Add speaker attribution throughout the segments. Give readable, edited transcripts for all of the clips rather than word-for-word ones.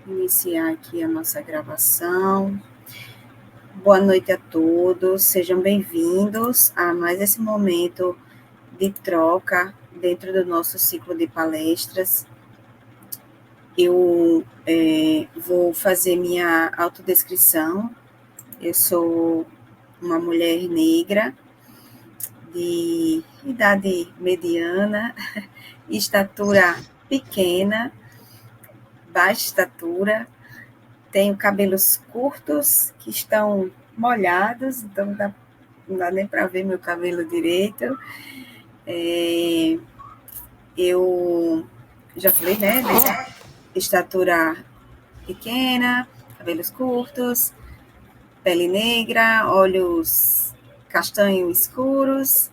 Speaker 1: Iniciar aqui a nossa gravação. Boa noite a todos, sejam bem-vindos a mais esse momento de troca dentro do nosso ciclo de palestras. Eu vou fazer minha autodescrição. Eu sou uma mulher negra de idade mediana, estatura pequena, baixa estatura, tenho cabelos curtos que estão molhados, então não dá nem para ver meu cabelo direito. Eu já falei, né? Estatura pequena, cabelos curtos, pele negra, olhos castanho escuros,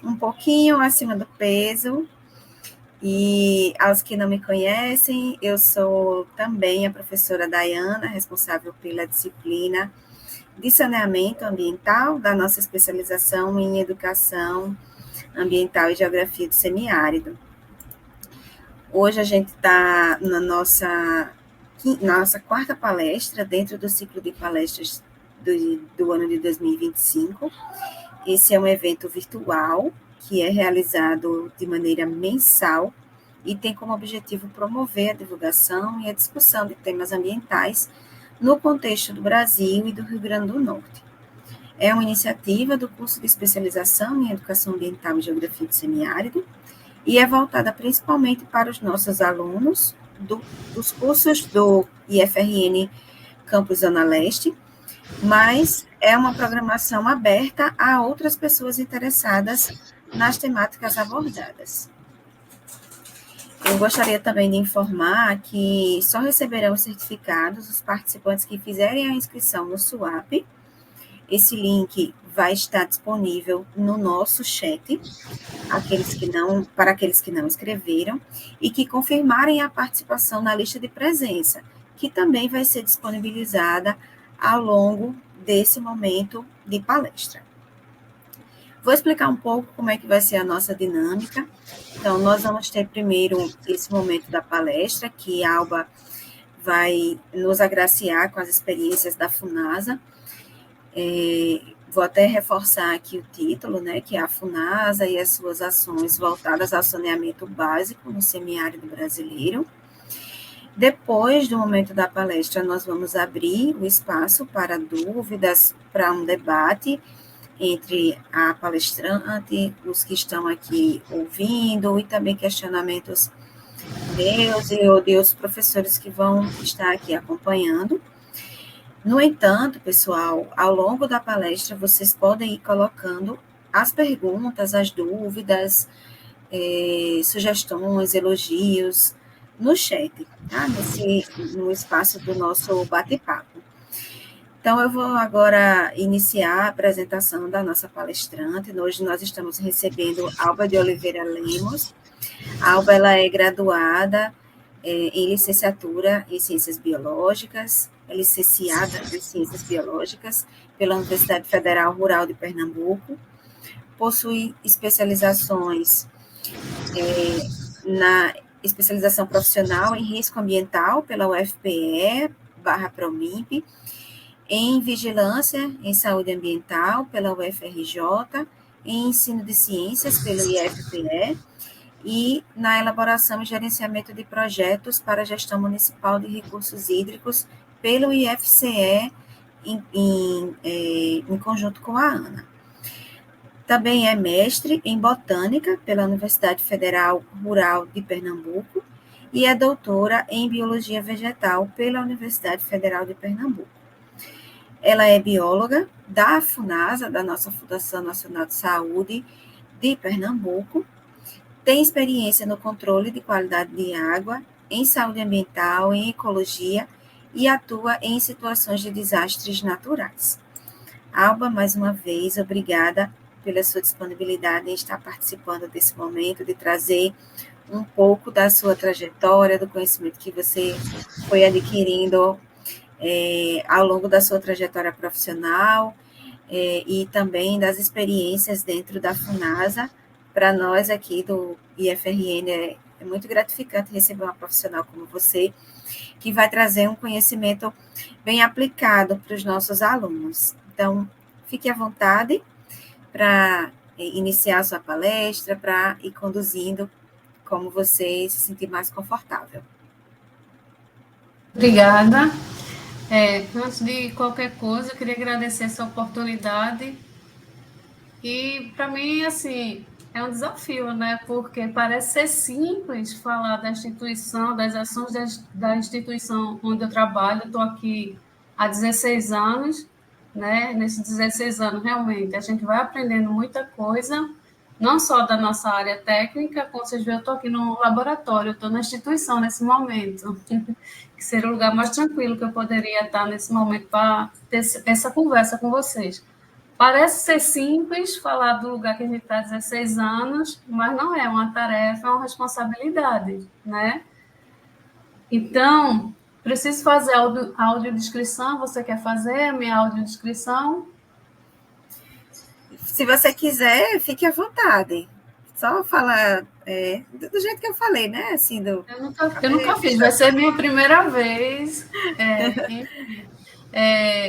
Speaker 1: um pouquinho acima do peso. E aos que não me conhecem, eu sou também a professora Dayana, responsável pela disciplina de saneamento ambiental da nossa especialização em educação ambiental e geografia do semiárido. Hoje a gente está na nossa quarta palestra dentro do ciclo de palestras do ano de 2025. Esse é um evento virtual que é realizado de maneira mensal e tem como objetivo promover a divulgação e a discussão de temas ambientais no contexto do Brasil e do Rio Grande do Norte. É uma iniciativa do curso de especialização em Educação Ambiental e Geografia do Semiárido e é voltada principalmente para os nossos alunos dos cursos do IFRN Campus Zona Leste, mas é uma programação aberta a outras pessoas interessadas nas temáticas abordadas. Eu gostaria também de informar que só receberão os certificados os participantes que fizerem a inscrição no SUAP. Esse link vai estar disponível no nosso chat, para aqueles que não escreveram, e que confirmarem a participação na lista de presença, que também vai ser disponibilizada ao longo desse momento de palestra. Vou explicar um pouco como é que vai ser a nossa dinâmica. Então, nós vamos ter primeiro esse momento da palestra, que a Alba vai nos agraciar com as experiências da FUNASA. Vou até reforçar aqui o título, né, que é a FUNASA e as suas ações voltadas ao saneamento básico no semiárido brasileiro. Depois do momento da palestra, nós vamos abrir o espaço para dúvidas, para um debate entre a palestrante, os que estão aqui ouvindo, e também questionamentos meus e dos professores que vão estar aqui acompanhando. No entanto, pessoal, ao longo da palestra, vocês podem ir colocando as perguntas, as dúvidas, sugestões, elogios no chat, tá? No espaço do nosso bate-papo. Então, eu vou agora iniciar a apresentação da nossa palestrante. Hoje nós estamos recebendo Alba de Oliveira Lemos. A Alba ela é graduada em licenciatura em Ciências Biológicas, é licenciada em Ciências Biológicas pela Universidade Federal Rural de Pernambuco, possui especializações na especialização profissional em risco ambiental pela UFPE/Promimp, em vigilância em saúde ambiental pela UFRJ, em ensino de ciências pelo IFPE e na elaboração e gerenciamento de projetos para a gestão municipal de recursos hídricos pelo IFCE em conjunto com a ANA. Também é mestre em botânica pela Universidade Federal Rural de Pernambuco e é doutora em biologia vegetal pela Universidade Federal de Pernambuco. Ela é bióloga da FUNASA, da nossa Fundação Nacional de Saúde de Pernambuco, tem experiência no controle de qualidade de água, em saúde ambiental, em ecologia e atua em situações de desastres naturais. Alba, mais uma vez, obrigada pela sua disponibilidade em estar participando desse momento, de trazer um pouco da sua trajetória, do conhecimento que você foi adquirindo ao longo da sua trajetória profissional e também das experiências dentro da FUNASA. Para nós aqui do IFRN é muito gratificante receber uma profissional como você que vai trazer um conhecimento bem aplicado para os nossos alunos. Então, fique à vontade para iniciar a sua palestra, para ir conduzindo como você se sentir mais confortável.
Speaker 2: Obrigada. Antes de qualquer coisa, eu queria agradecer essa oportunidade. E, para mim, assim, é um desafio, né? Porque parece ser simples falar da instituição, das ações da instituição onde eu trabalho. Estou aqui há 16 anos, né? Nesses 16 anos, realmente, a gente vai aprendendo muita coisa, não só da nossa área técnica, como vocês veem, eu estou aqui no laboratório, estou na instituição nesse momento, que seria o lugar mais tranquilo que eu poderia estar nesse momento para ter essa conversa com vocês. Parece ser simples falar do lugar que a gente está há 16 anos, mas não é uma tarefa, é uma responsabilidade, né? Então, preciso fazer audiodescrição. Você quer fazer a minha audiodescrição?
Speaker 1: Se você quiser, fique à vontade. Só falar do jeito que eu falei, né? Assim,
Speaker 2: Eu nunca fiz, vai ser minha primeira vez.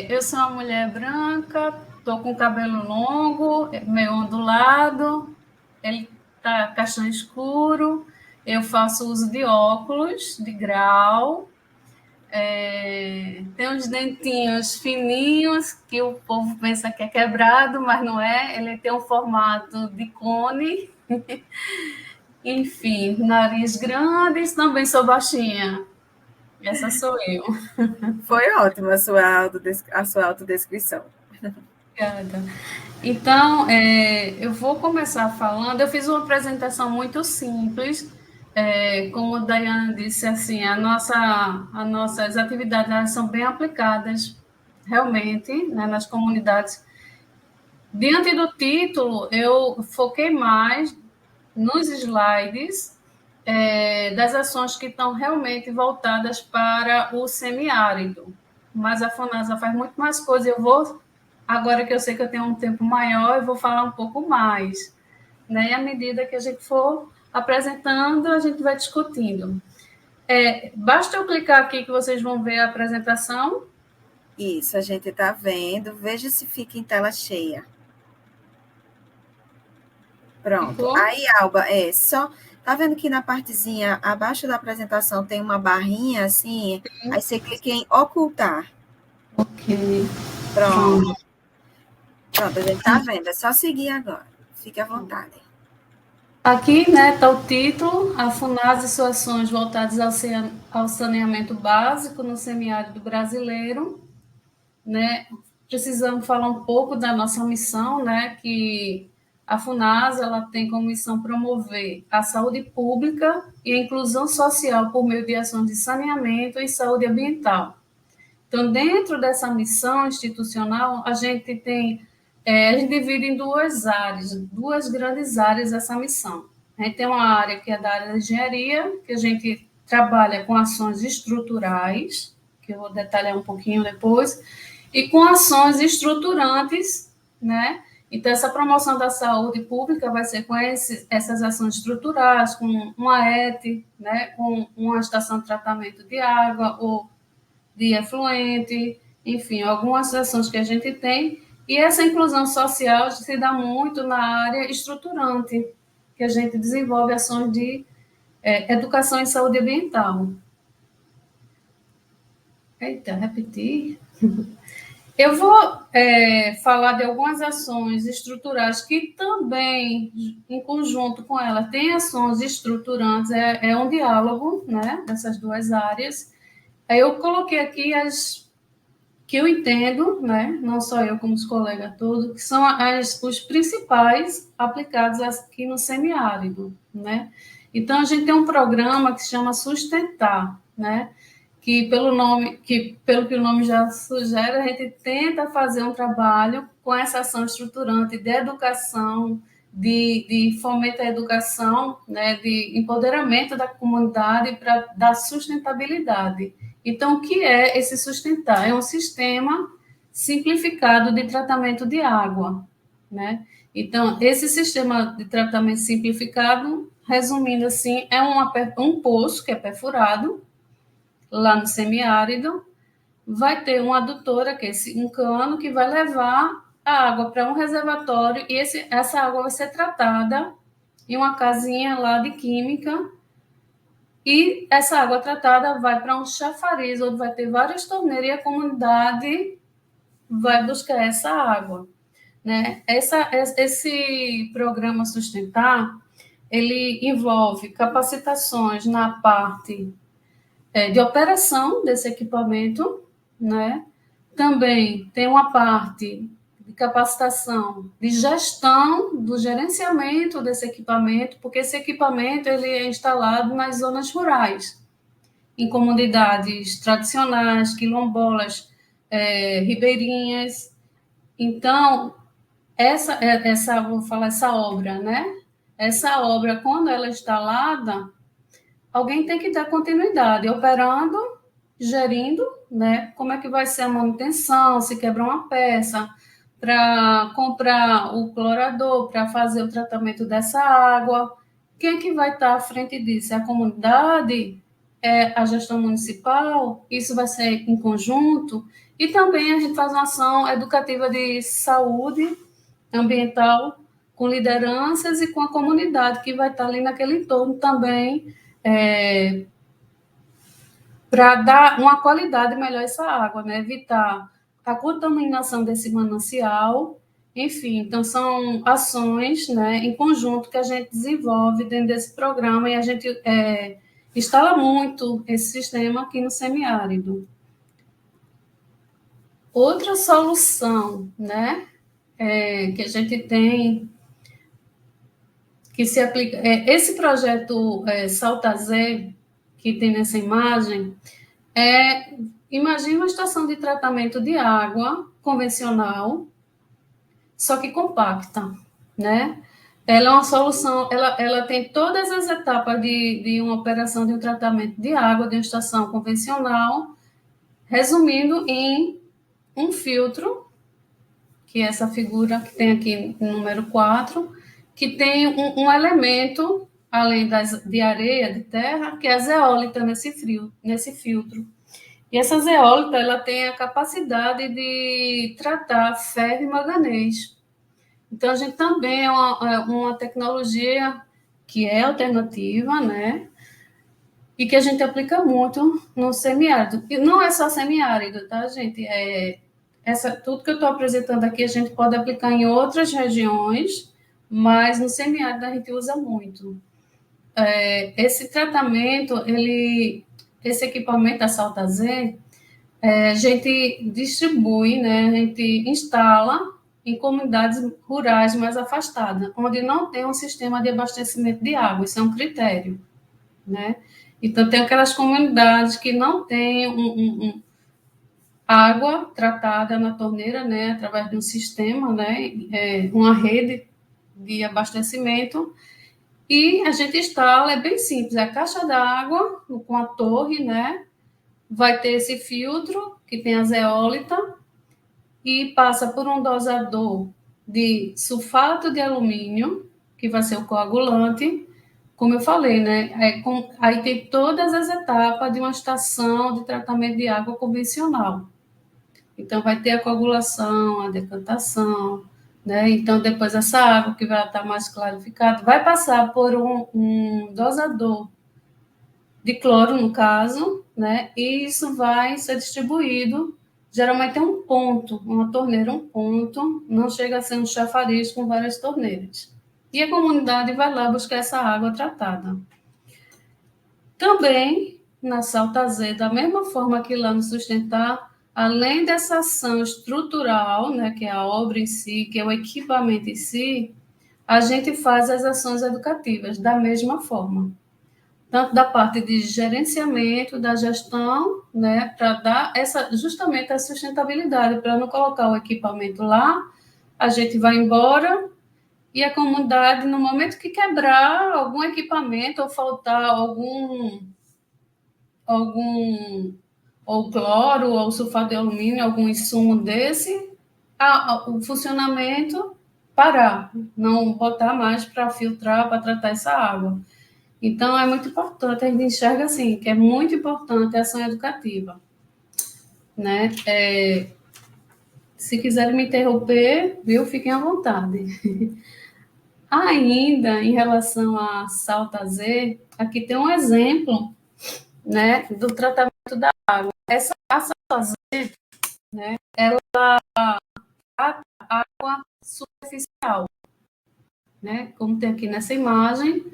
Speaker 2: Eu sou uma mulher branca, estou com cabelo longo, meio ondulado, ele tá castanho escuro, eu faço uso de óculos de grau, tem uns dentinhos fininhos que o povo pensa que é quebrado, mas não é, ele tem um formato de cone, enfim, nariz grande, também sou baixinha, essa sou eu.
Speaker 1: Foi ótima a sua autodescrição.
Speaker 2: Obrigada. Então, eu vou começar falando. Eu fiz uma apresentação muito simples, como a Dayana disse, assim, as nossas atividades são bem aplicadas, realmente, né, nas comunidades. Diante do título, eu foquei mais nos slides das ações que estão realmente voltadas para o semiárido. Mas a FONASA faz muito mais coisas. Eu vou, agora que eu sei que eu tenho um tempo maior, eu vou falar um pouco mais. Né? E à medida que a gente for apresentando, a gente vai discutindo. Basta eu clicar aqui que vocês vão ver a apresentação.
Speaker 1: Isso, a gente está vendo. Veja se fica em tela cheia. Pronto.
Speaker 2: Ficou?
Speaker 1: Aí, Alba, só. Tá vendo que na partezinha abaixo da apresentação tem uma barrinha assim? Aí você clica em ocultar.
Speaker 2: Ok.
Speaker 1: Pronto. Pronto, a gente tá vendo. É só seguir agora. Fique à vontade.
Speaker 2: Aqui, né, está o título, a FUNASA e suas ações voltadas ao saneamento básico no semiárido brasileiro. Né? Precisamos falar um pouco da nossa missão, né, que a FUNASA ela tem como missão promover a saúde pública e a inclusão social por meio de ações de saneamento e saúde ambiental. Então, dentro dessa missão institucional, a gente divide em duas grandes áreas essa missão. A gente tem uma área que é da área da engenharia, que a gente trabalha com ações estruturais, que eu vou detalhar um pouquinho depois, e com ações estruturantes, né? Então, essa promoção da saúde pública vai ser com essas ações estruturais, com uma ET, né? Com uma estação de tratamento de água ou de efluente, enfim, algumas ações que a gente tem. E essa inclusão social se dá muito na área estruturante, que a gente desenvolve ações de educação em saúde ambiental. Eita, repetir. Eu vou falar de algumas ações estruturais que também, em conjunto com ela, tem ações estruturantes, é um diálogo, né, dessas duas áreas. Aí eu coloquei aqui as que eu entendo, né, não só eu como os colegas todos, que são os principais aplicados aqui no semiárido, né? Então a gente tem um programa que se chama Sustentar, né? Pelo que o nome já sugere, a gente tenta fazer um trabalho com essa ação estruturante de educação, de fomento à educação, né, de empoderamento da comunidade para dar sustentabilidade. Então, o que é esse sustentar? É um sistema simplificado de tratamento de água, né? Então, esse sistema de tratamento simplificado, resumindo assim, é um poço que é perfurado. lá no semiárido, vai ter uma adutora, que é um cano, que vai levar a água para um reservatório e essa água vai ser tratada em uma casinha lá de química e essa água tratada vai para um chafariz, onde vai ter várias torneiras e a comunidade vai buscar essa água, né? Esse programa Sustentar, ele envolve capacitações na parte de operação desse equipamento, né? Também tem uma parte de capacitação de gestão do gerenciamento desse equipamento, porque esse equipamento ele é instalado nas zonas rurais, em comunidades tradicionais, quilombolas, ribeirinhas. Então, vou falar essa obra, né? Essa obra, quando ela é instalada, alguém tem que dar continuidade, operando, gerindo, né? Como é que vai ser a manutenção, se quebra uma peça, para comprar o clorador, para fazer o tratamento dessa água. Quem é que vai estar à frente disso? É a comunidade? É a gestão municipal? Isso vai ser em conjunto? E também a gente faz uma ação educativa de saúde ambiental com lideranças e com a comunidade que vai estar ali naquele entorno também, para dar uma qualidade melhor a essa água, né? Evitar a contaminação desse manancial, enfim. Então, são ações, né, em conjunto que a gente desenvolve dentro desse programa e a gente instala muito esse sistema aqui no semiárido. Outra solução, né, que a gente tem, que se aplica... esse projeto Saltazé, que tem nessa imagem, imagine uma estação de tratamento de água convencional, só que compacta, né? Ela é uma solução, ela tem todas as etapas de uma operação de um tratamento de água de uma estação convencional, resumindo em um filtro, que é essa figura que tem aqui no número 4, que tem um elemento, além de areia, de terra, que é a zeólita nesse filtro. E essa zeólita, ela tem a capacidade de tratar ferro e manganês. Então, a gente também é uma tecnologia que é alternativa, né? E que a gente aplica muito no semiárido. E não é só semiárido, tá, gente? Tudo que eu estou apresentando aqui, a gente pode aplicar em outras regiões, mas no semiárido a gente usa muito. Esse tratamento, esse equipamento da Saltazé, a gente distribui, né? A gente instala em comunidades rurais mais afastadas, onde não tem um sistema de abastecimento de água, isso é um critério, né? Então, tem aquelas comunidades que não têm água tratada na torneira, né, através de um sistema, né, uma rede de abastecimento, e a gente instala, é bem simples, a caixa d'água com a torre, né, vai ter esse filtro, que tem a zeólita, e passa por um dosador de sulfato de alumínio, que vai ser o coagulante, como eu falei, né? Aí tem todas as etapas de uma estação de tratamento de água convencional. Então, vai ter a coagulação, a decantação, né? Então, depois essa água que vai estar mais clarificada, vai passar por um dosador de cloro, no caso, né? E isso vai ser distribuído. Geralmente é um ponto, uma torneira, um ponto, não chega a ser um chafariz com várias torneiras. E a comunidade vai lá buscar essa água tratada. Também, na Saltazé, da mesma forma que lá no Sustentar, além dessa ação estrutural, né, que é a obra em si, que é o equipamento em si, a gente faz as ações educativas da mesma forma. Tanto da parte de gerenciamento, da gestão, né, para dar justamente a sustentabilidade, para não colocar o equipamento lá, a gente vai embora e a comunidade, no momento que quebrar algum equipamento ou faltar ou cloro ou sulfato de alumínio, algum insumo desse, o funcionamento parar, não botar mais para filtrar, para tratar essa água. Então, é muito importante, a gente enxerga assim, que é muito importante a ação educativa, né? Se quiserem me interromper, viu, fiquem à vontade. Ainda, em relação a Salta Z, aqui tem um exemplo, né, do tratamento da água. Essa Salta Z, né, ela trata água superficial, né, como tem aqui nessa imagem.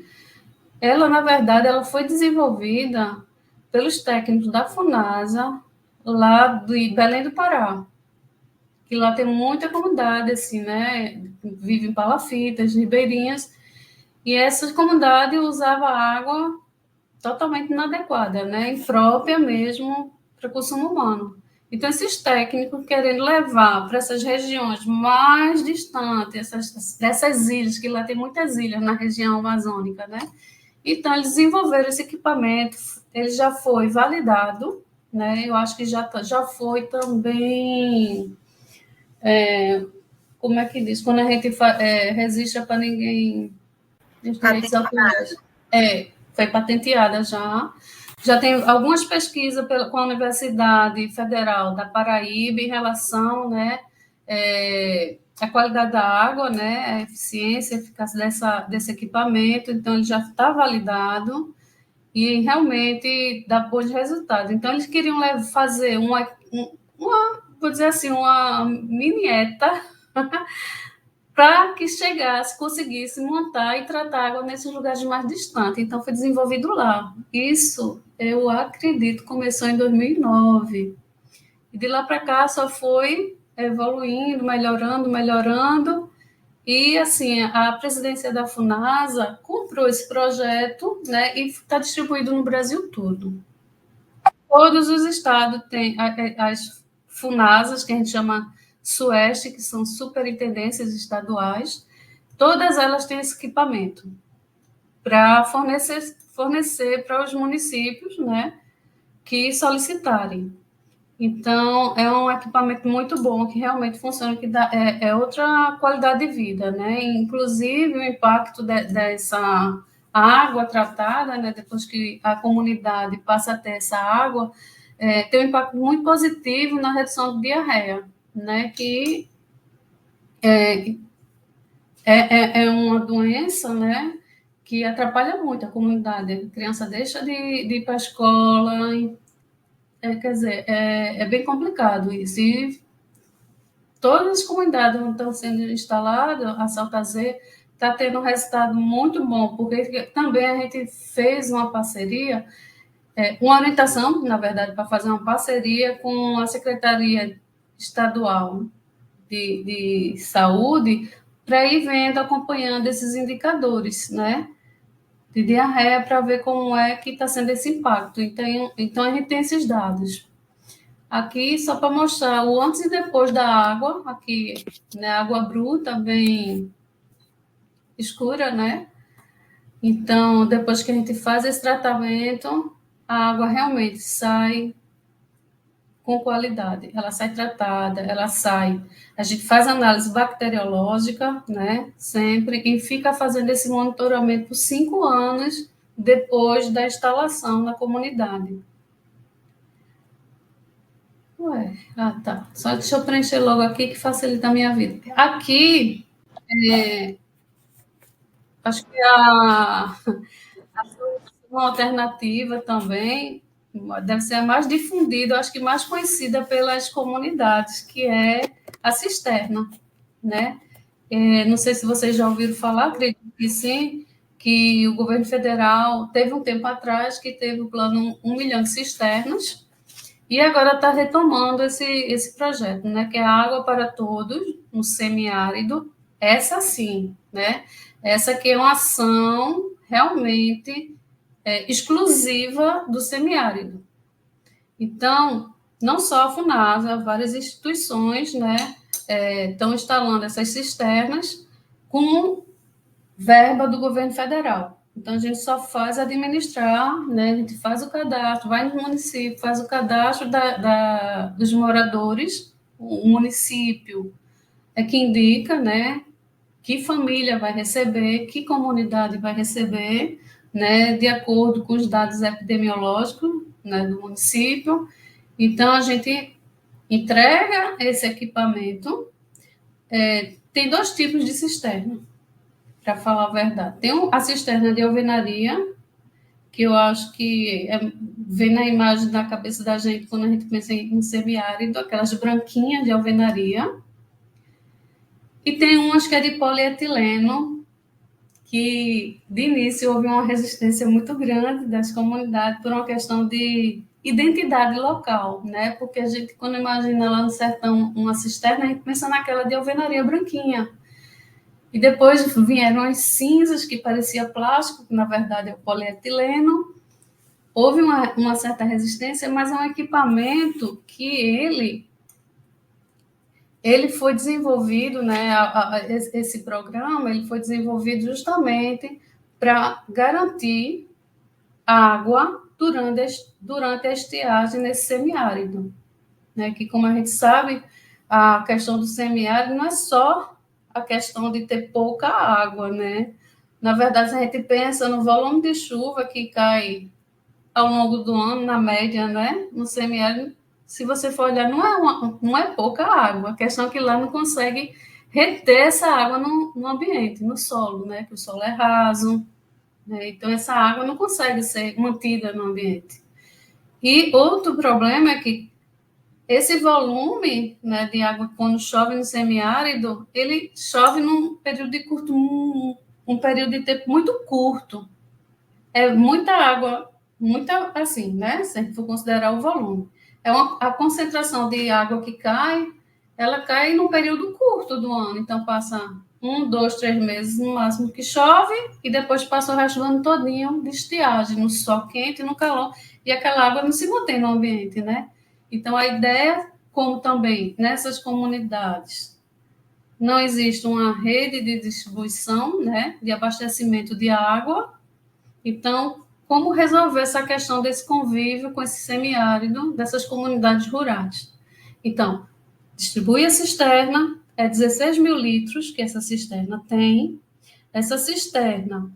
Speaker 2: Ela, na verdade, ela foi desenvolvida pelos técnicos da FUNASA, lá de Belém do Pará, que lá tem muita comunidade, assim, né, vivem palafitas, ribeirinhas, e essa comunidade usava água totalmente inadequada, né, imprópria mesmo para o consumo humano. Então, esses técnicos querendo levar para essas regiões mais distantes, dessas ilhas, que lá tem muitas ilhas na região amazônica, né? Então, eles desenvolveram esse equipamento, ele já foi validado, né? Eu acho que já foi também, como é que diz? Quando a gente registra para ninguém, os direitos autorais. Foi patenteada já. Já tem algumas pesquisas com a Universidade Federal da Paraíba em relação, né, à qualidade da água, né, a eficiência, a eficácia desse equipamento. Então, ele já está validado e realmente dá bons resultados. Então, eles queriam fazer vou dizer assim, uma mini-ETA para que chegasse, conseguisse montar e tratar água nesses lugares mais distantes. Então, foi desenvolvido lá. Isso, eu acredito, começou em 2009. E de lá para cá só foi evoluindo, melhorando, melhorando. E, assim, a presidência da FUNASA comprou esse projeto, né, e está distribuído no Brasil todo. Todos os estados têm as FUNASAs, que a gente chama SUEST, que são superintendências estaduais, todas elas têm esse equipamento para fornecer para os municípios, né, que solicitarem. Então, é um equipamento muito bom, que realmente funciona, que é outra qualidade de vida, né? Inclusive, o impacto dessa água tratada, né, depois que a comunidade passa a ter essa água, tem um impacto muito positivo na redução de diarreia, né? Que é uma doença, né, que atrapalha muito a comunidade. A criança deixa de ir para a escola, quer dizer, é bem complicado isso. E todas as comunidades onde estão sendo instaladas, a Salta Z está tendo um resultado muito bom, porque também a gente fez uma parceria, uma orientação, na verdade, para fazer uma parceria com a Secretaria Estadual de Saúde, para ir vendo, acompanhando esses indicadores, né, de diarreia, para ver como é que está sendo esse impacto. Então, a gente tem esses dados. Aqui, só para mostrar o antes e depois da água, aqui, né, água bruta, bem escura, né? Então, depois que a gente faz esse tratamento, a água realmente sai com qualidade, ela sai tratada, ela sai. A gente faz análise bacteriológica, né? Sempre, e fica fazendo esse monitoramento por 5 anos depois da instalação na comunidade. Ué, tá. Só deixa eu preencher logo aqui que facilita a minha vida. Aqui, acho que a solução alternativa também deve ser a mais difundida, acho que mais conhecida pelas comunidades, que é a cisterna, né? Não sei se vocês já ouviram falar, acredito que sim, que o governo federal teve um tempo atrás que teve o plano 1 milhão de cisternas, e agora está retomando esse projeto, né, que é Água para Todos, no semiárido, essa sim, né? Essa aqui é uma ação realmente exclusiva do semiárido. Então, não só a FUNASA, várias instituições, né, estão instalando essas cisternas com verba do governo federal. Então, a gente só faz administrar, né? A gente faz o cadastro, vai no município, faz o cadastro dos moradores, o município é que indica, né? Que família vai receber, que comunidade vai receber, né, de acordo com os dados epidemiológicos, né, do município. Então, a gente entrega esse equipamento. Tem 2 tipos de cisterna, para falar a verdade. Tem a cisterna de alvenaria, que eu acho que vem na imagem da cabeça da gente quando a gente pensa em semiárido, aquelas branquinhas de alvenaria. E tem umas que é de polietileno, que de início houve uma resistência muito grande das comunidades por uma questão de identidade local, né? Porque a gente, quando imagina lá no sertão uma cisterna, a gente pensa naquela de alvenaria branquinha. E depois vieram as cinzas, que parecia plástico, que na verdade é o polietileno. Houve uma certa resistência, mas é um equipamento que ele foi desenvolvido, né, esse programa, ele foi desenvolvido justamente para garantir água durante a estiagem nesse semiárido, né, que, como a gente sabe, a questão do semiárido não é só a questão de ter pouca água, né? Na verdade, se a gente pensa no volume de chuva que cai ao longo do ano, na média, né, no semiárido, se você for olhar, não é pouca água. A questão é que lá não consegue reter essa água no ambiente, no solo, né, que o solo é raso, né, então essa água não consegue ser mantida no ambiente. E outro problema é que esse volume, né, de água, quando chove no semiárido, ele chove num período de curto, um período de tempo muito curto. É muita água, muita, assim, né? Se a gente for considerar o volume. A concentração de água que cai, ela cai num período curto do ano. Então, passa 1, 2, 3 meses no máximo que chove, e depois passa o resto do ano todinho de estiagem, no sol quente, no calor, e aquela água não se mantém no ambiente, né? Então, a ideia, como também nessas comunidades não existe uma rede de distribuição, né, de abastecimento de água, então, como resolver essa questão desse convívio com esse semiárido, dessas comunidades rurais? Então, distribui a cisterna, é 16 mil litros que essa cisterna tem. Essa cisterna,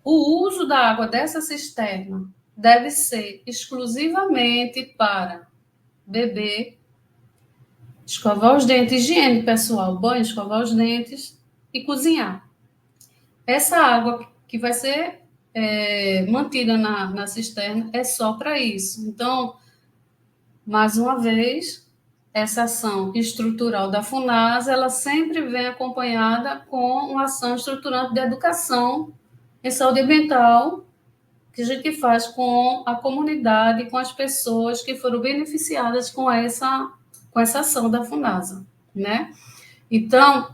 Speaker 2: o uso da água dessa cisterna deve ser exclusivamente para beber, escovar os dentes, higiene pessoal, banho, escovar os dentes e cozinhar. Essa água que vai ser mantida na cisterna é só para isso. Então, mais uma vez, essa ação estrutural da FUNASA, ela sempre vem acompanhada com uma ação estruturante de educação em saúde ambiental, que a gente faz com a comunidade, com as pessoas que foram beneficiadas com essa ação da FUNASA, né? Então,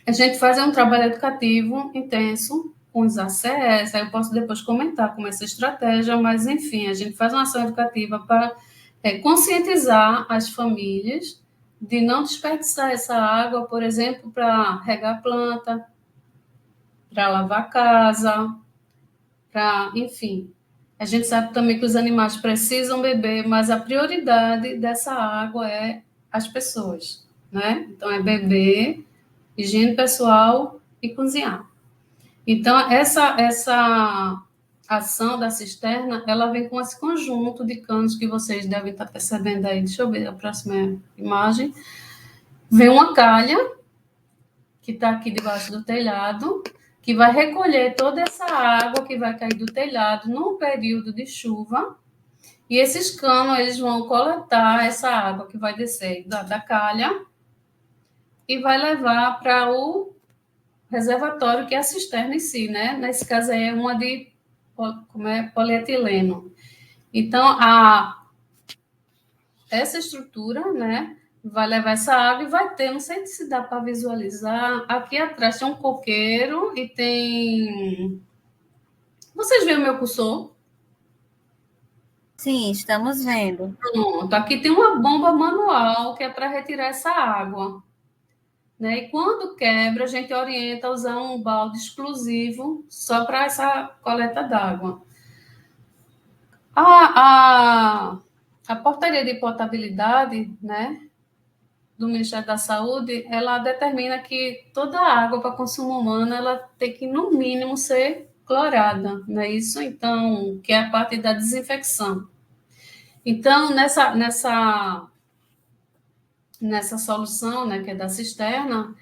Speaker 2: a gente faz um trabalho educativo intenso com os ACS, aí eu posso depois comentar como essa estratégia, mas, enfim, a gente faz uma ação educativa para conscientizar as famílias de não desperdiçar essa água, por exemplo, para regar planta, para lavar a casa, para, enfim. A gente sabe também que os animais precisam beber, mas a prioridade dessa água é as pessoas, né? Então, é beber, higiene pessoal e cozinhar. Então, essa ação da cisterna, ela vem com esse conjunto de canos que vocês devem estar percebendo aí. Deixa eu ver a próxima imagem. Vem uma calha, que está aqui debaixo do telhado, que vai recolher toda essa água que vai cair do telhado num período de chuva, e esses canos, eles vão coletar essa água que vai descer da calha e vai levar para o reservatório, que é a cisterna em si, né? Nesse caso aí é uma de polietileno. Então, essa estrutura, né, vai levar essa água e vai ter, não sei se dá para visualizar, aqui atrás tem um coqueiro e tem... Vocês veem o meu cursor?
Speaker 1: Sim, estamos vendo.
Speaker 2: Pronto, aqui tem uma bomba manual que é para retirar essa água. Né? E quando quebra, a gente orienta a usar um balde exclusivo só para essa coleta d'água. A portaria de potabilidade, né, do Ministério da Saúde, ela determina que toda a água para consumo humano ela tem que, no mínimo, ser clorada, não é isso? Então, que é a parte da desinfecção. Então, nessa solução, né, que é da cisterna,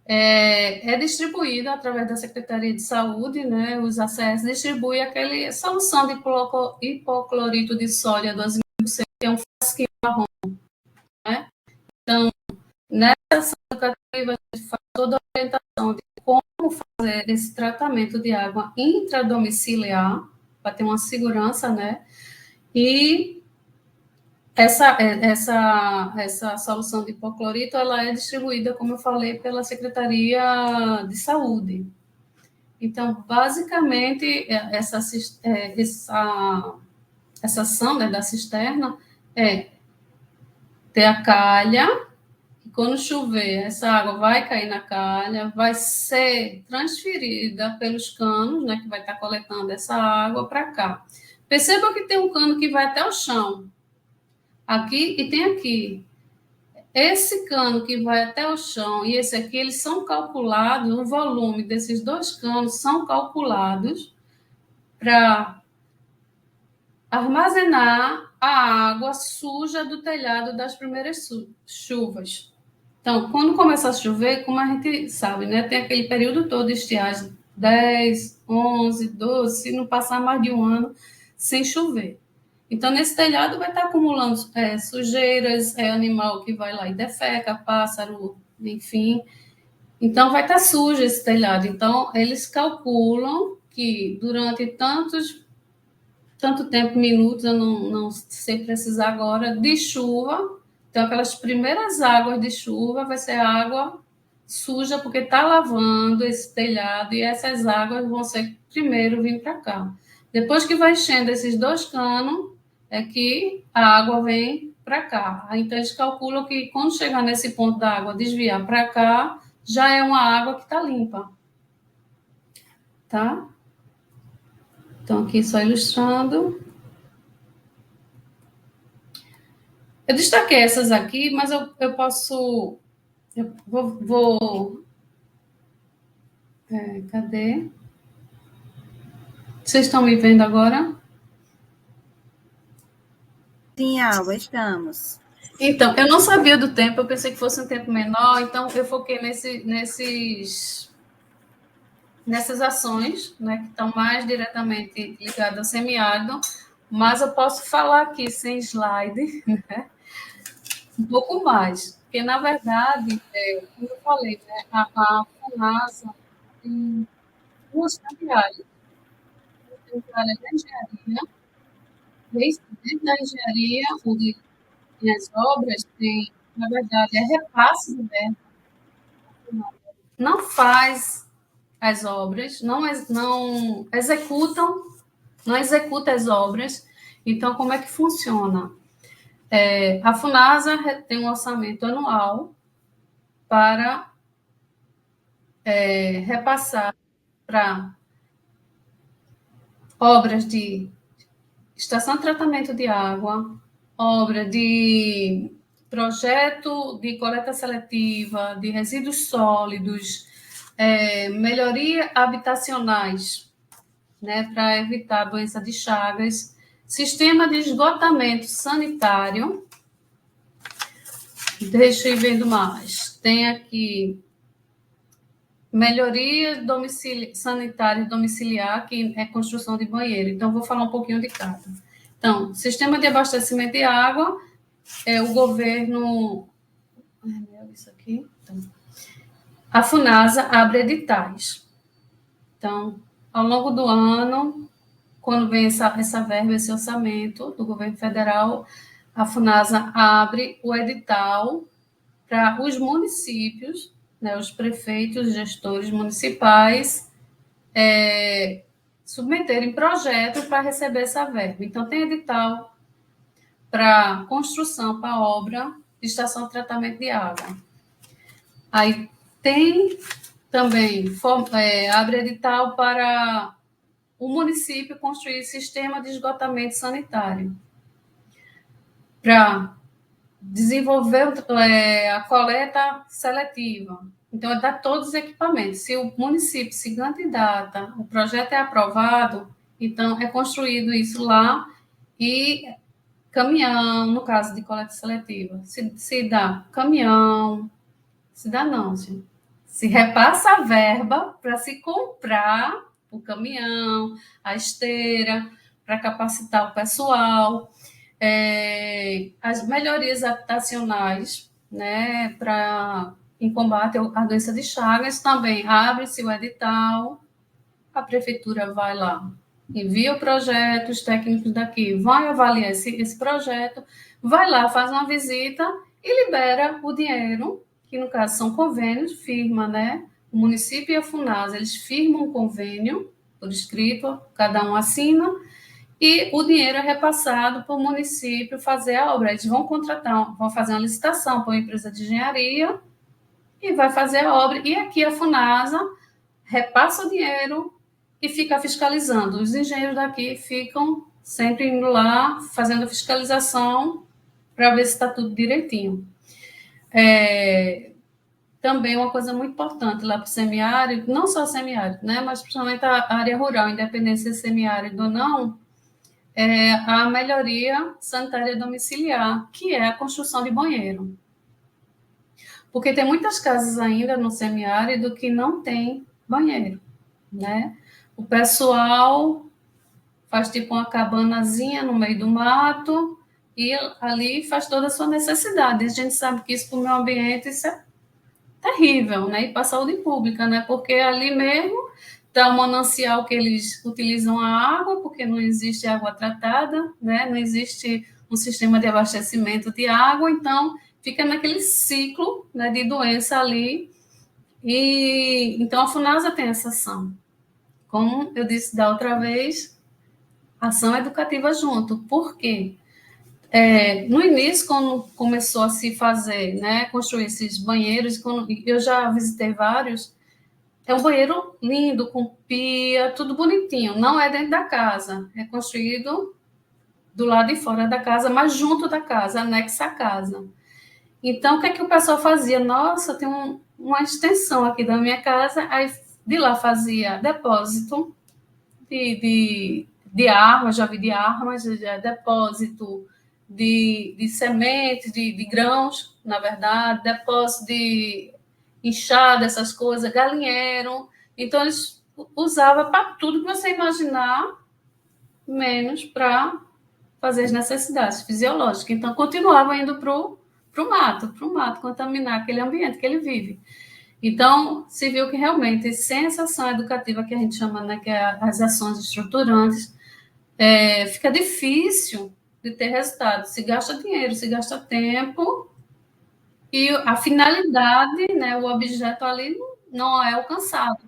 Speaker 2: é distribuída através da Secretaria de Saúde, né, os ACS distribui aquela solução de hipoclorito de sódio 2000, que é um frasquinho marrom, né? Então, nessa ação educativa, a gente faz toda a orientação de como fazer esse tratamento de água intradomiciliar, para ter uma segurança, né? E essa solução de hipoclorito, ela é distribuída, como eu falei, pela Secretaria de Saúde. Então, basicamente, essa ação, né, da cisterna é ter a calha, e quando chover, essa água vai cair na calha, vai ser transferida pelos canos, né, que vai estar coletando essa água para cá. Perceba que tem um cano que vai até o chão, aqui e tem aqui. Esse cano que vai até o chão e esse aqui, eles são calculados, o volume desses dois canos são calculados para armazenar a água suja do telhado das primeiras chuvas. Então, quando começa a chover, como a gente sabe, né, tem aquele período todo de estiagem, 10, 11, 12, se não passar mais de um ano sem chover. Então, nesse telhado vai estar acumulando sujeiras, animal que vai lá e defeca, pássaro, enfim. Então, vai estar sujo esse telhado. Então, eles calculam que durante tanto tempo, minutos, eu não sei precisar agora, de chuva, então aquelas primeiras águas de chuva vai ser água suja, porque está lavando esse telhado, e essas águas vão ser primeiro vir para cá. Depois que vai enchendo esses dois canos, é que a água vem para cá. Então, eles calculam que quando chegar nesse ponto da água desviar para cá, já é uma água que está limpa. Tá? Então, aqui só ilustrando. Eu destaquei essas aqui, mas eu posso... Eu vou cadê? Vocês estão me vendo agora?
Speaker 1: Sim, Alba, estamos.
Speaker 2: Então, eu não sabia do tempo, eu pensei que fosse um tempo menor, então eu foquei nessas ações, né, que estão mais diretamente ligadas ao semiárido, mas eu posso falar aqui sem slide, né, um pouco mais, porque, na verdade, como eu falei, né, a FUNASA tem duas áreas. Tem a área da engenharia, dentro da engenharia, onde tem as obras, tem, na verdade, repasse de verba, não faz as obras, não executa as obras. Então, como é que funciona? A FUNASA tem um orçamento anual para repassar para obras de estação de tratamento de água, obra de projeto de coleta seletiva de resíduos sólidos, melhoria habitacionais, né, para evitar a doença de Chagas, sistema de esgotamento sanitário. Deixa eu ir vendo mais. Tem aqui melhoria sanitária domiciliar, que é construção de banheiro. Então, vou falar um pouquinho de cada. Então, sistema de abastecimento de água, o governo... isso aqui. Então, a FUNASA abre editais. Então, ao longo do ano, quando vem essa verba, esse orçamento do governo federal, a FUNASA abre o edital para os municípios, né, os prefeitos, gestores municipais, submeterem projetos para receber essa verba. Então, tem edital para construção, para obra de estação de tratamento de água. Aí tem também, abre edital para o município construir sistema de esgotamento sanitário, para desenvolver a coleta seletiva. Então, é dar todos os equipamentos. Se o município se candidata, o projeto é aprovado, então é construído isso lá e caminhão, no caso de coleta seletiva, se dá caminhão, se dá não, gente. Se repassa a verba para se comprar o caminhão, a esteira, para capacitar o pessoal, as melhorias habitacionais, né, para em combate à doença de Chagas, também abre-se o edital, a prefeitura vai lá, envia o projeto, os técnicos daqui vão avaliar esse projeto, vai lá, faz uma visita e libera o dinheiro, que no caso são convênios, firma, né? O município e a FUNASA, eles firmam um convênio por escrito, cada um assina, e o dinheiro é repassado para o município fazer a obra. Eles vão contratar, vão fazer uma licitação para uma empresa de engenharia e vai fazer a obra. E aqui a FUNASA repassa o dinheiro e fica fiscalizando. Os engenheiros daqui ficam sempre indo lá, fazendo a fiscalização para ver se está tudo direitinho. Também uma coisa muito importante lá para o semiárido, não só semiárido, né, mas principalmente a área rural, independente se é semiárido ou não, é a melhoria sanitária domiciliar, que é a construção de banheiro. Porque tem muitas casas ainda no semiárido que não tem banheiro, né? O pessoal faz tipo uma cabanazinha no meio do mato e ali faz toda a sua necessidade. A gente sabe que isso para o meio ambiente isso é terrível, né? E para a saúde pública, né? Porque ali mesmo está o manancial que eles utilizam a água, porque não existe água tratada, né? Não existe um sistema de abastecimento de água, então fica naquele ciclo, né, de doença ali. E então a FUNASA tem essa ação. Como eu disse da outra vez, ação educativa junto. Por quê? No início, quando começou a se fazer, né, construir esses banheiros, eu já visitei vários, é um banheiro lindo, com pia, tudo bonitinho. Não é dentro da casa, é construído do lado de fora da casa, mas junto da casa, anexa à casa. Então, o que é que o pessoal fazia? Nossa, tem uma extensão aqui da minha casa, aí de lá fazia depósito de armas, já vi de armas, já depósito de sementes, de grãos, na verdade, depósito de enxada, essas coisas, galinheiro. Então, eles usavam para tudo que você imaginar, menos para fazer as necessidades fisiológicas. Então, continuava indo para o mato, contaminar aquele ambiente que ele vive. Então, se viu que realmente, sem essa ação educativa que a gente chama, né, que é as ações estruturantes, fica difícil de ter resultado. Se gasta dinheiro, se gasta tempo, e a finalidade, né, o objeto ali não é alcançado.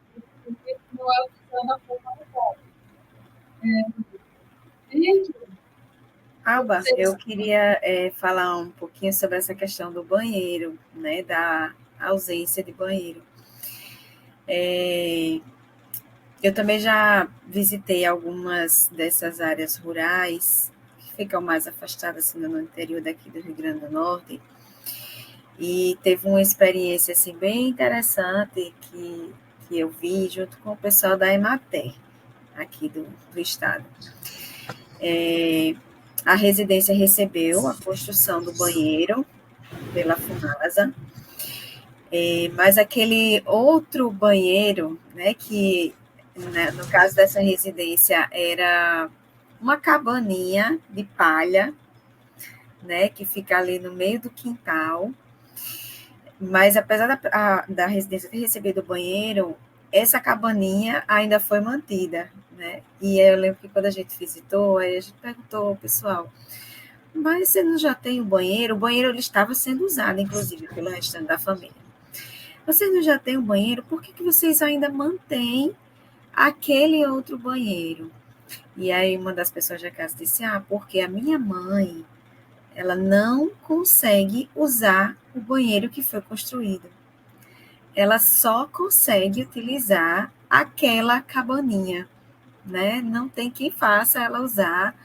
Speaker 2: Não é alcançado da forma adequada.
Speaker 1: Alba, eu queria falar um pouquinho sobre essa questão do banheiro, né, da ausência de banheiro. Eu também já visitei algumas dessas áreas rurais, que ficam mais afastadas, assim, no interior daqui do Rio Grande do Norte, e teve uma experiência assim, bem interessante que eu vi junto com o pessoal da Emater, aqui do estado. A residência recebeu a construção do banheiro pela FUNASA, mas aquele outro banheiro, né, que né, no caso dessa residência era uma cabaninha de palha, né, que fica ali no meio do quintal, mas apesar da residência ter recebido o banheiro, essa cabaninha ainda foi mantida, né? E eu lembro que quando a gente visitou, aí a gente perguntou ao pessoal, mas você não já tem o banheiro? O banheiro ele estava sendo usado, inclusive, pelo restante da família. Vocês não já têm o banheiro? Por que vocês ainda mantêm aquele outro banheiro? E aí uma das pessoas da casa disse, porque a minha mãe, ela não consegue usar o banheiro que foi construído. Ela só consegue utilizar aquela cabaninha, né? Não tem quem faça ela usar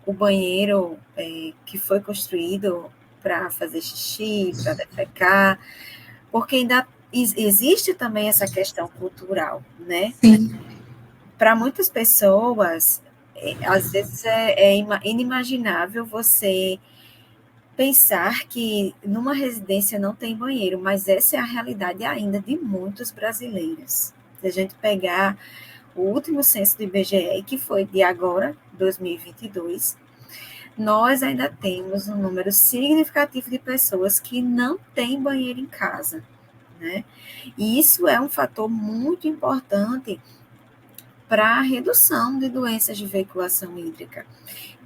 Speaker 1: o banheiro que foi construído para fazer xixi, para defecar, porque ainda existe também essa questão cultural, né?
Speaker 2: Sim.
Speaker 1: Para muitas pessoas, às vezes é inimaginável você pensar que numa residência não tem banheiro, mas essa é a realidade ainda de muitos brasileiros. Se a gente pegar o último censo do IBGE, que foi de agora, 2022, nós ainda temos um número significativo de pessoas que não têm banheiro em casa, né? E isso é um fator muito importante para a redução de doenças de veiculação hídrica,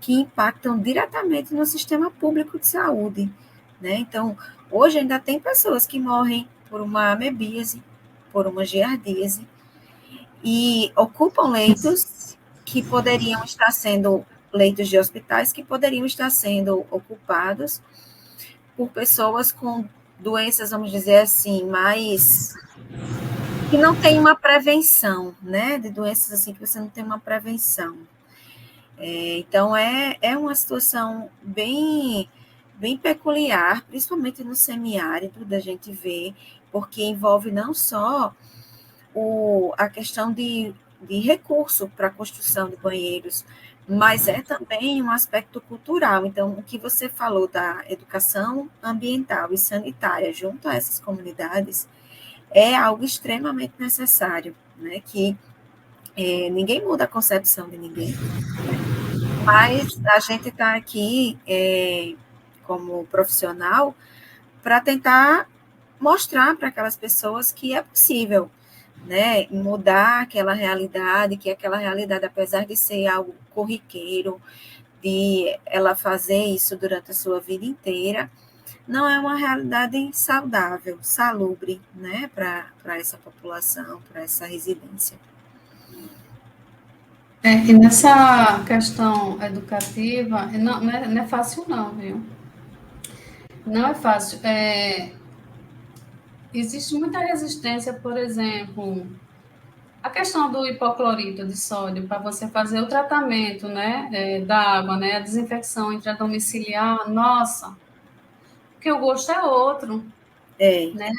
Speaker 1: que impactam diretamente no sistema público de saúde, né? Então, hoje ainda tem pessoas que morrem por uma amebíase, por uma giardíase, e ocupam leitos que poderiam estar sendo leitos de hospitais que poderiam estar sendo ocupados por pessoas com doenças, vamos dizer assim, mais que não tem uma prevenção, né? De doenças assim que você não tem uma prevenção. Então é uma situação bem peculiar, principalmente no semiárido, da gente ver, porque envolve não só a questão de recurso para a construção de banheiros, mas é também um aspecto cultural. Então, o que você falou da educação ambiental e sanitária junto a essas comunidades é algo extremamente necessário, né? Que ninguém muda a concepção de ninguém, mas a gente está aqui como profissional para tentar mostrar para aquelas pessoas que é possível, né, mudar aquela realidade, que aquela realidade, apesar de ser algo corriqueiro, de ela fazer isso durante a sua vida inteira, não é uma realidade saudável, salubre, né, para essa população, para essa residência.
Speaker 2: E nessa questão educativa, não é fácil não, viu? Não é fácil. Existe muita resistência, por exemplo, a questão do hipoclorito de sódio, para você fazer o tratamento, né, da água, né, a desinfecção intradomiciliar, nossa, porque o gosto é outro, né?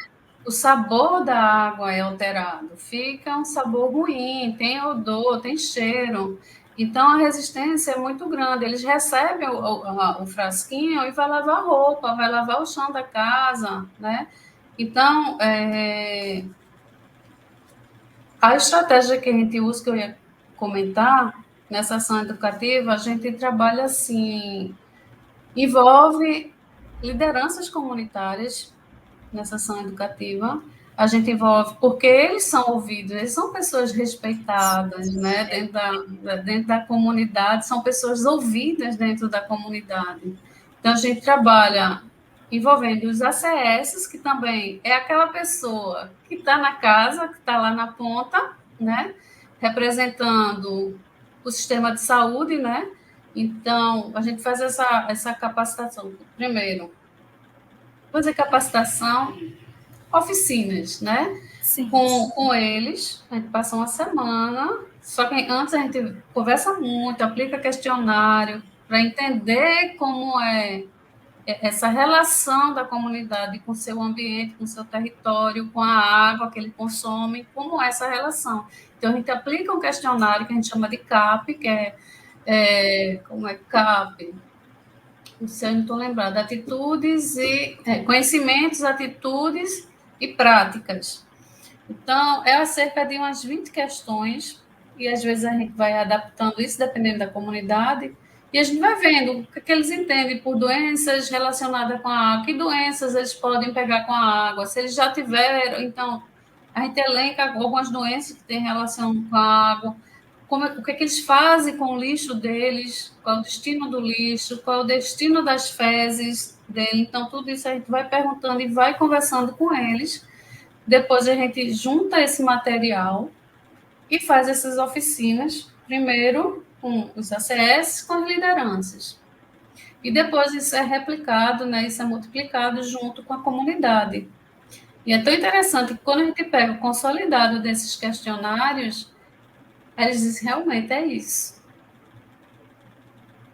Speaker 2: O sabor da água é alterado, fica um sabor ruim, tem odor, tem cheiro. Então a resistência é muito grande. Eles recebem o frasquinho e vai lavar roupa, vai lavar o chão da casa, né? Então, a estratégia que a gente usa, que eu ia comentar, nessa ação educativa, a gente trabalha assim, envolve lideranças comunitárias nessa ação educativa, a gente envolve, porque eles são ouvidos, eles são pessoas respeitadas, né, dentro da comunidade, são pessoas ouvidas dentro da comunidade. Então, a gente trabalha envolvendo os ACS, que também é aquela pessoa que está na casa, que está lá na ponta, né, representando o sistema de saúde, né, então, a gente faz essa capacitação. Primeiro, fazer capacitação, oficinas, né?
Speaker 1: Sim.
Speaker 2: Com eles, a gente passa uma semana, só que antes a gente conversa muito, aplica questionário, para entender como é essa relação da comunidade com o seu ambiente, com o seu território, com a água que ele consome, como é essa relação. Então, a gente aplica um questionário que a gente chama de CAP, que como é CAP? Não sei, não estou lembrada. Atitudes e conhecimentos, atitudes e práticas. Então, é cerca de umas 20 questões, e às vezes a gente vai adaptando isso dependendo da comunidade, e a gente vai vendo o que eles entendem por doenças relacionadas com a água, que doenças eles podem pegar com a água, se eles já tiveram, então a gente elenca algumas doenças que têm relação com a água, o que eles fazem com o lixo deles, qual é o destino do lixo, qual é o destino das fezes dele. Então, tudo isso a gente vai perguntando e vai conversando com eles. Depois a gente junta esse material e faz essas oficinas, primeiro com os ACS, com as lideranças. E depois isso é replicado, né, isso é multiplicado junto com a comunidade. E é tão interessante que quando a gente pega o consolidado desses questionários, eles dizem, realmente é isso.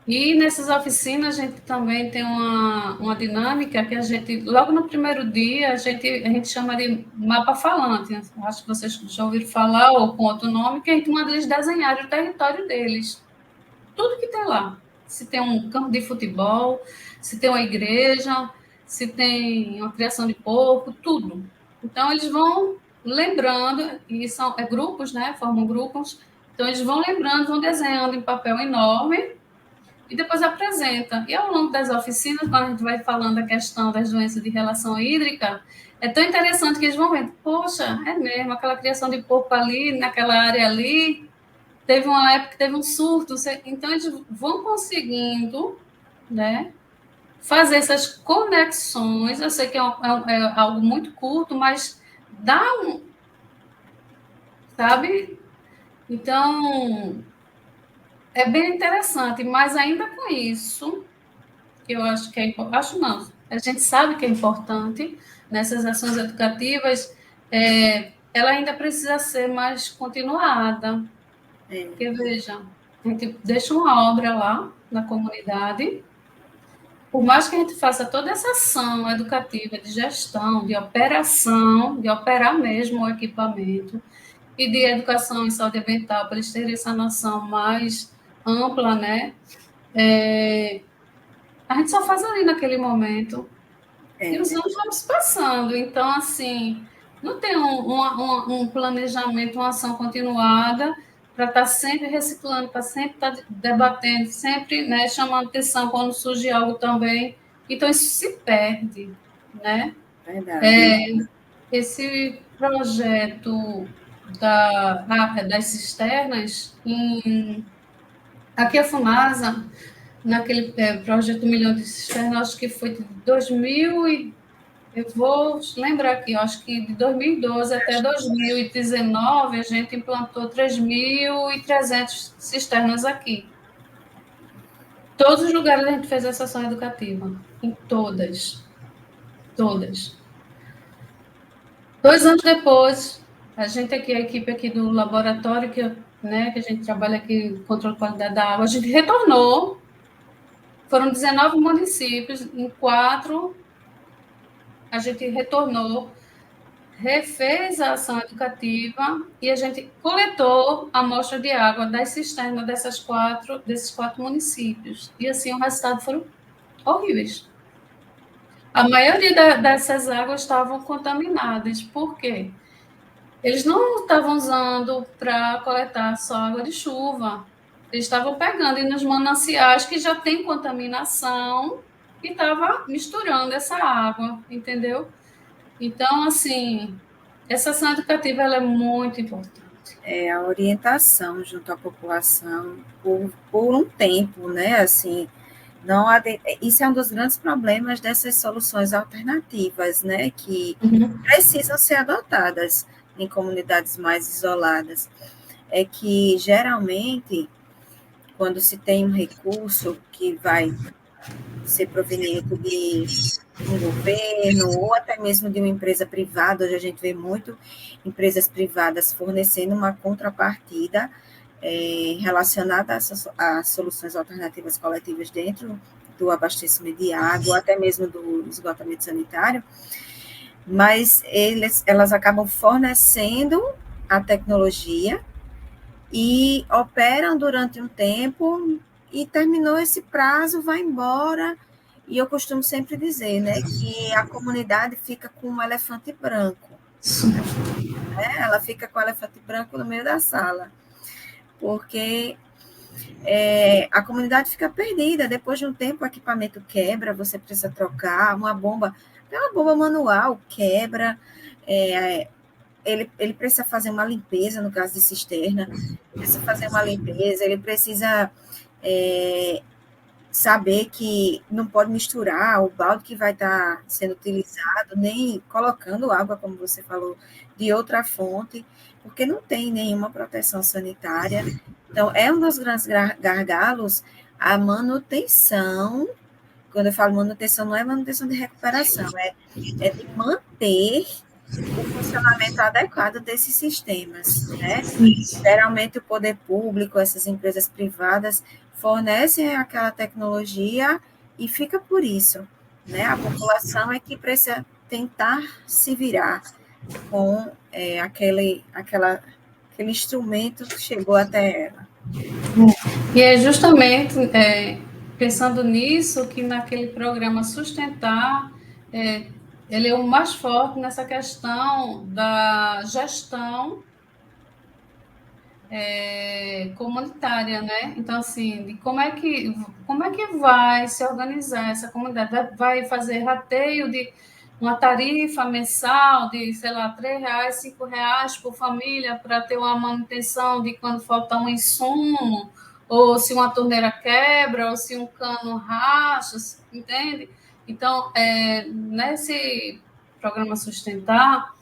Speaker 2: E nessas oficinas a gente também tem uma dinâmica que a gente, logo no primeiro dia, a gente chama de mapa falante. Acho que vocês já ouviram falar, ou com outro nome, que a gente manda eles desenharem o território deles. Tudo que tem lá. Se tem um campo de futebol, se tem uma igreja, se tem uma criação de porco, tudo. Então, eles vão lembrando, e são grupos, né? Formam grupos. Então, eles vão lembrando, vão desenhando em papel enorme e depois apresenta. E ao longo das oficinas, quando a gente vai falando da questão das doenças de relação hídrica, é tão interessante que eles vão vendo, poxa, é mesmo, aquela criação de porco ali, naquela área ali, teve uma época que teve um surto, então eles vão conseguindo, né, fazer essas conexões. Eu sei que é algo muito curto, mas dá um, sabe? Então, é bem interessante, mas ainda com isso, que eu acho que é importante, acho não, a gente sabe que é importante nessas ações educativas, ela ainda precisa ser mais continuada, porque veja, a gente deixa uma obra lá na comunidade, por mais que a gente faça toda essa ação educativa de gestão, de operação, de operar mesmo o equipamento, e de educação em saúde ambiental, para eles terem essa noção mais ampla, né? A gente só faz ali naquele momento. E os anos vão se passando. Então, assim, não tem um planejamento, uma ação continuada para estar sempre reciclando, para sempre estar debatendo, sempre, né, chamando atenção quando surge algo também. Então, isso se perde, né?
Speaker 1: Verdade.
Speaker 2: Esse projeto das cisternas, aqui a FUNASA, naquele projeto do Milhão de Cisternas, acho que foi de 2000 eu vou lembrar aqui, acho que de 2012 até 2019 a gente implantou 3.300 cisternas aqui. Todos os lugares a gente fez essa ação educativa, em todas, todas. 2 anos depois, a gente aqui, a equipe aqui do laboratório, que a gente trabalha aqui, controle de qualidade da água, a gente retornou, foram 19 municípios, em 4 a gente retornou, refez a ação educativa e a gente coletou a amostra de água das cisternas desses quatro municípios. E assim, o resultado foram horríveis. A maioria dessas águas estavam contaminadas. Por quê? Eles não estavam usando para coletar só água de chuva. Eles estavam pegando e nos mananciais que já tem contaminação e estava misturando essa água, entendeu? Então, assim, essa ação educativa ela é muito importante.
Speaker 1: É a orientação junto à população por um tempo, né? Assim, não isso é um dos grandes problemas dessas soluções alternativas, né? Que precisam ser adotadas em comunidades mais isoladas. É que geralmente, quando se tem um recurso que vai ser proveniente de um governo ou até mesmo de uma empresa privada, hoje a gente vê muito empresas privadas fornecendo uma contrapartida relacionada a soluções alternativas coletivas dentro do abastecimento de água, até mesmo do esgotamento sanitário, mas elas acabam fornecendo a tecnologia e operam durante um tempo e terminou esse prazo, vai embora. E eu costumo sempre dizer, né, que a comunidade fica com um elefante branco. Né? Ela fica com o elefante branco no meio da sala, porque a comunidade fica perdida. Depois de um tempo, o equipamento quebra, você precisa trocar uma bomba manual quebra, ele precisa fazer uma limpeza, no caso de cisterna, precisa fazer uma limpeza, ele precisa saber que não pode misturar o balde que vai estar sendo utilizado, nem colocando água, como você falou, de outra fonte, porque não tem nenhuma proteção sanitária. Então, é um dos grandes gargalos a manutenção. Quando eu falo manutenção, não é manutenção de recuperação, é de manter o funcionamento adequado desses sistemas, né? Geralmente o poder público, essas empresas privadas fornecem aquela tecnologia e fica por isso, né? A população é que precisa tentar se virar com aquele instrumento que chegou até ela.
Speaker 2: E é justamente pensando nisso que naquele programa Sustentar, ele é o mais forte nessa questão da gestão comunitária, né? Então, assim, de como é que vai se organizar essa comunidade? Vai fazer rateio de uma tarifa mensal de, sei lá, R$ 3, R$ 5 por família para ter uma manutenção de quando faltar um insumo, ou se uma torneira quebra, ou se um cano racha, entende? Então, nesse programa Sustentar,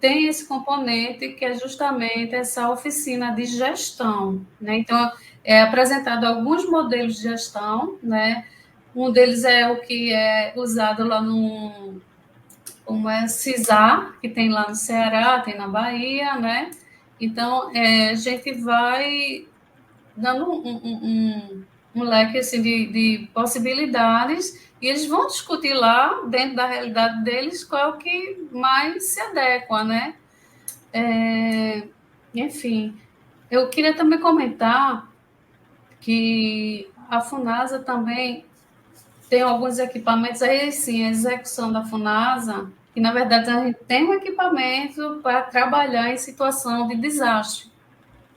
Speaker 2: tem esse componente que é justamente essa oficina de gestão, né? Então, é apresentado alguns modelos de gestão, né? Um deles é o que é usado lá no, como é CISA, que tem lá no Ceará, tem na Bahia, né? Então, a gente vai dando um leque assim, de possibilidades e eles vão discutir lá, dentro da realidade deles, qual é o que mais se adequa, né? Enfim, eu queria também comentar que a FUNASA também tem alguns equipamentos, aí sim, a execução da FUNASA, que na verdade a gente tem um equipamento para trabalhar em situação de desastre,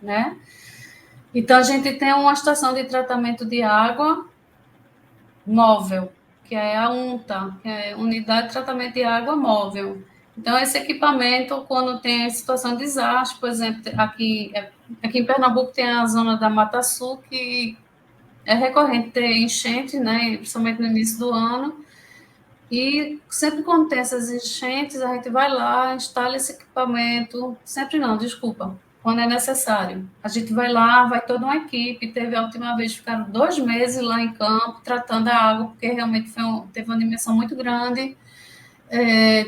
Speaker 2: né? Então a gente tem uma estação de tratamento de água móvel, que é a UNTA, que é Unidade de Tratamento de Água Móvel. Então, esse equipamento, quando tem situação de desastre, por exemplo, aqui em Pernambuco tem a zona da Mata Sul, que é recorrente ter enchente, né, principalmente no início do ano, e sempre quando tem essas enchentes, a gente vai lá, instala esse equipamento, sempre não, desculpa, quando é necessário. A gente vai lá, vai toda uma equipe, teve a última vez, ficaram 2 meses lá em campo, tratando a água, porque realmente teve uma dimensão muito grande.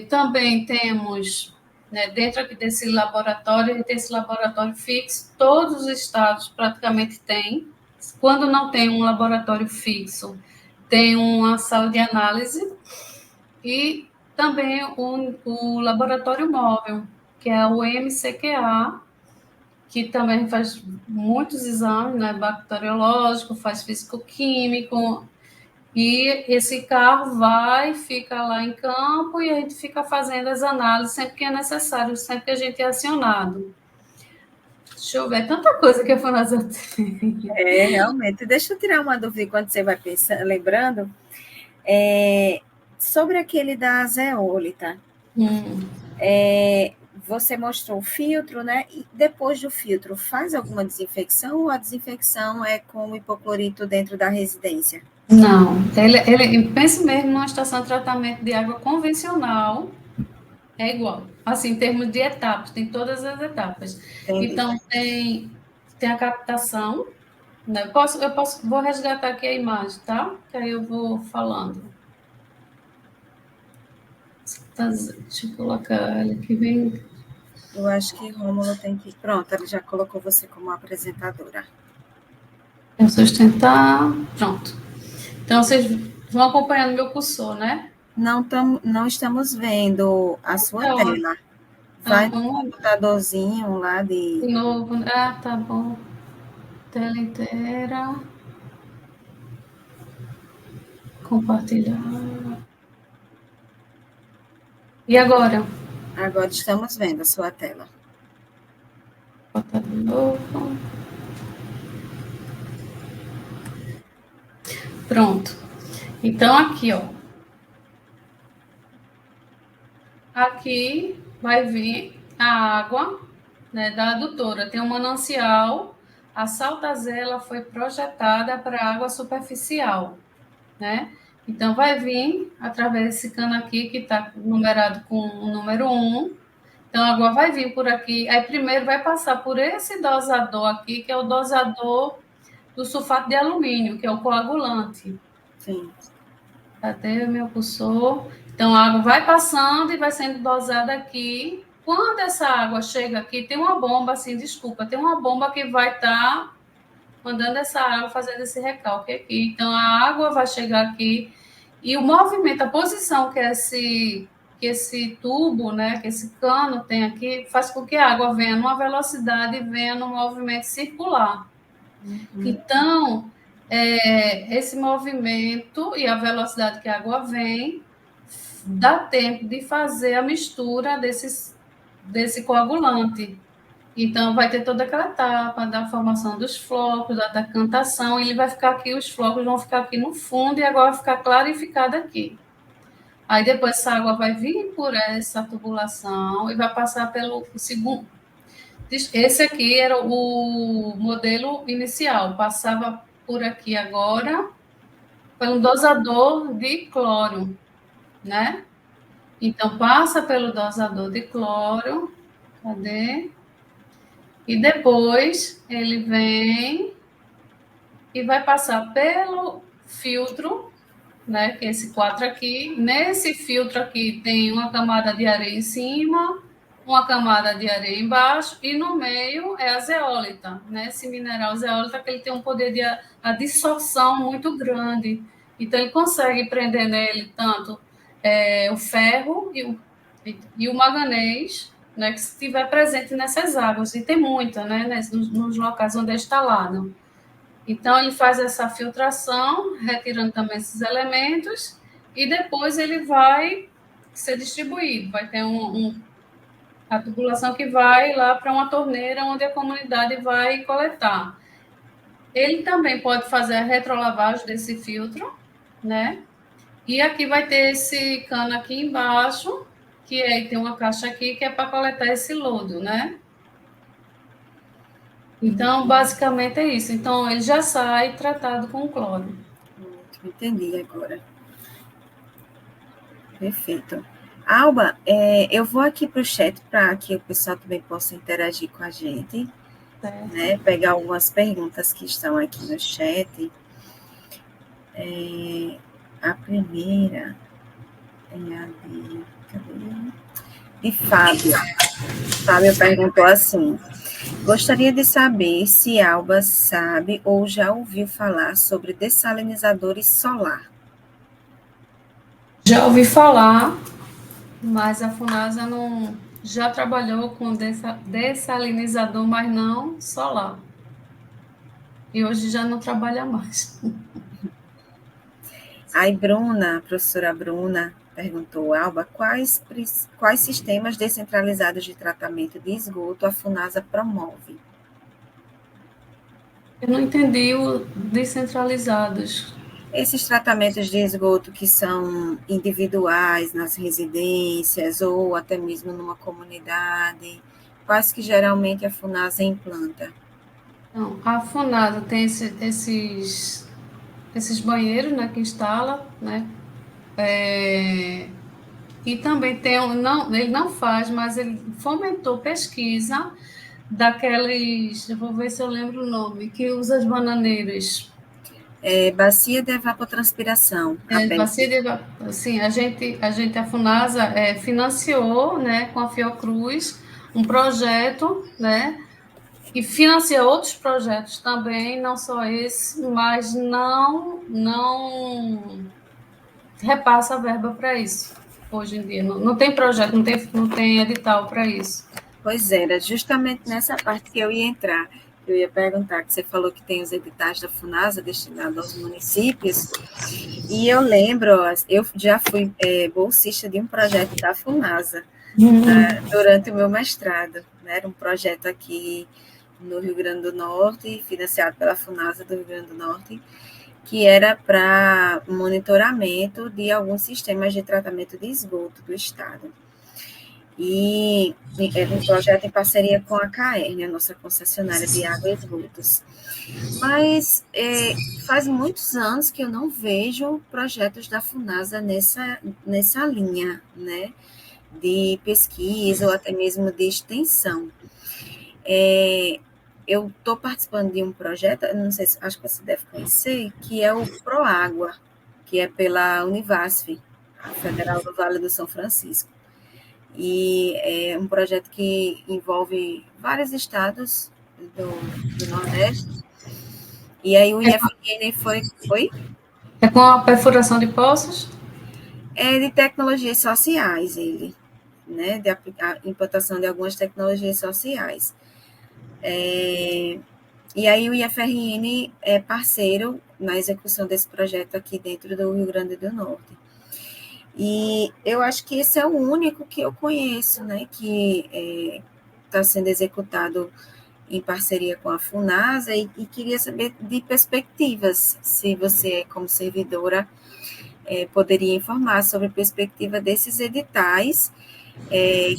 Speaker 2: Também temos, né, dentro aqui desse laboratório, a gente tem esse laboratório fixo, todos os estados praticamente têm. Quando não tem um laboratório fixo, tem uma sala de análise e também o laboratório móvel, que é o MCQA, que também faz muitos exames, né, bacteriológico, faz físico-químico, e esse carro vai, fica lá em campo e a gente fica fazendo as análises sempre que é necessário, sempre que a gente é acionado. Deixa eu ver, tanta coisa que a FUNASA tem.
Speaker 1: Realmente. Deixa eu tirar uma dúvida enquanto você vai pensando, lembrando. Sobre aquele da zeólita. Você mostrou o filtro, né? E depois do filtro, faz alguma desinfecção ou a desinfecção é com o hipoclorito dentro da residência?
Speaker 2: Não, ele pense mesmo numa estação de tratamento de água convencional, é igual. Assim, em termos de etapas, tem todas as etapas.
Speaker 1: Entendi.
Speaker 2: Então, tem a captação, né? Vou resgatar aqui a imagem, tá? Que aí eu vou falando. Deixa eu colocar ela aqui bem.
Speaker 1: Eu acho que Rômulo tem que. Pronto, ele já colocou você como apresentadora.
Speaker 2: Eu sustentar. Pronto. Então, vocês vão acompanhando meu cursor, né?
Speaker 1: Não estamos vendo a sua tela. Vai no computadorzinho lá de.
Speaker 2: Novo. Ah, tá bom. Tela inteira. Compartilhar. E agora?
Speaker 1: Agora estamos vendo a sua tela.
Speaker 2: Botar de novo. Pronto. Então, aqui, ó. Aqui vai vir a água, né, da adutora. Tem um manancial. A Saltazela foi projetada para água superficial, né? Então, vai vir através desse cano aqui, que está numerado com o número 1. Então, a água vai vir por aqui. Aí, primeiro, vai passar por esse dosador aqui, que é o dosador do sulfato de alumínio, que é o coagulante.
Speaker 1: Sim.
Speaker 2: Cadê o meu cursor? Então, a água vai passando e vai sendo dosada aqui. Quando essa água chega aqui, tem uma bomba, assim, desculpa, tem uma bomba que vai estar mandando essa água, fazendo esse recalque aqui. Então, a água vai chegar aqui e o movimento, a posição que esse tubo, né, que esse cano tem aqui, faz com que a água venha numa velocidade e venha num movimento circular. Então, esse movimento e a velocidade que a água vem, dá tempo de fazer a mistura desse coagulante. Então, vai ter toda aquela etapa da formação dos flocos, da decantação, ele vai ficar aqui, os flocos vão ficar aqui no fundo e agora vai ficar clarificado aqui. Aí depois essa água vai vir por essa tubulação e vai passar pelo segundo. Esse aqui era o modelo inicial, passava por aqui agora pelo dosador de cloro, né? Então, passa pelo dosador de cloro, cadê? E depois ele vem e vai passar pelo filtro, né? Que é esse 4 aqui. Nesse filtro aqui tem uma camada de areia em cima, uma camada de areia embaixo, e no meio é a zeólita, né? Esse mineral zeólita que ele tem um poder de dissorção muito grande. Então, ele consegue prender nele tanto o ferro e o manganês, né, que estiver presente nessas águas, e tem muita, né, nos locais onde é instalado. Então, ele faz essa filtração, retirando também esses elementos, e depois ele vai ser distribuído. Vai ter a tubulação que vai lá para uma torneira onde a comunidade vai coletar. Ele também pode fazer a retrolavagem desse filtro, né? E aqui vai ter esse cano aqui embaixo, que aí tem uma caixa aqui que é para coletar esse lodo, né? Então, basicamente é isso. Então, ele já sai tratado com cloro.
Speaker 1: Entendi agora. Perfeito. Alba, eu vou aqui para o chat para que o pessoal também possa interagir com a gente, né? Pegar algumas perguntas que estão aqui no chat. A primeira é a de Fábio. Fábio perguntou assim: gostaria de saber se Alba sabe ou já ouviu falar sobre dessalinizadores solar.
Speaker 2: Já ouvi falar, mas a Funasa não já trabalhou com dessalinizador, mas não solar. E hoje já não trabalha mais.
Speaker 1: Aí Bruna, a professora Bruna, perguntou, Alba, quais sistemas descentralizados de tratamento de esgoto a Funasa promove?
Speaker 2: Eu não entendi o descentralizados.
Speaker 1: Esses tratamentos de esgoto que são individuais nas residências ou até mesmo numa comunidade, quais que geralmente a Funasa implanta?
Speaker 2: Não, a Funasa tem esses banheiros, né, que instala, né? E também tem ele não faz, mas ele fomentou pesquisa daqueles, eu vou ver se eu lembro o nome, que usa as bananeiras.
Speaker 1: Bacia de evapotranspiração.
Speaker 2: Bacia de assim, a Funasa financiou, né, com a Fiocruz, um projeto, né, e financia outros projetos também, não só esse, mas não repassa a verba para isso. Hoje em dia não tem projeto, não tem edital para isso.
Speaker 1: Pois era, justamente nessa parte que eu ia entrar. Eu ia perguntar, que você falou que tem os editais da Funasa destinados aos municípios, e eu lembro, eu já fui bolsista de um projeto da Funasa durante o meu mestrado, né? Era um projeto aqui no Rio Grande do Norte, financiado pela Funasa do Rio Grande do Norte, que era para monitoramento de alguns sistemas de tratamento de esgoto do estado. E era um projeto em parceria com a CAERN, a nossa concessionária de água e esgotos. Mas faz muitos anos que eu não vejo projetos da Funasa nessa linha, né, de pesquisa ou até mesmo de extensão. Eu estou participando de um projeto, não sei, acho que você deve conhecer, que é o ProÁgua, que é pela Univasf, a Federal do Vale do São Francisco. E é um projeto que envolve vários estados do Nordeste. E aí o IFN foi?
Speaker 2: É com a perfuração de poços?
Speaker 1: É de tecnologias sociais, ele, né? De implantação de algumas tecnologias sociais. E aí o IFRN é parceiro na execução desse projeto aqui dentro do Rio Grande do Norte. E eu acho que esse é o único que eu conheço, né, que está sendo executado em parceria com a FUNASA e queria saber de perspectivas, se você, como servidora, poderia informar sobre a perspectiva desses editais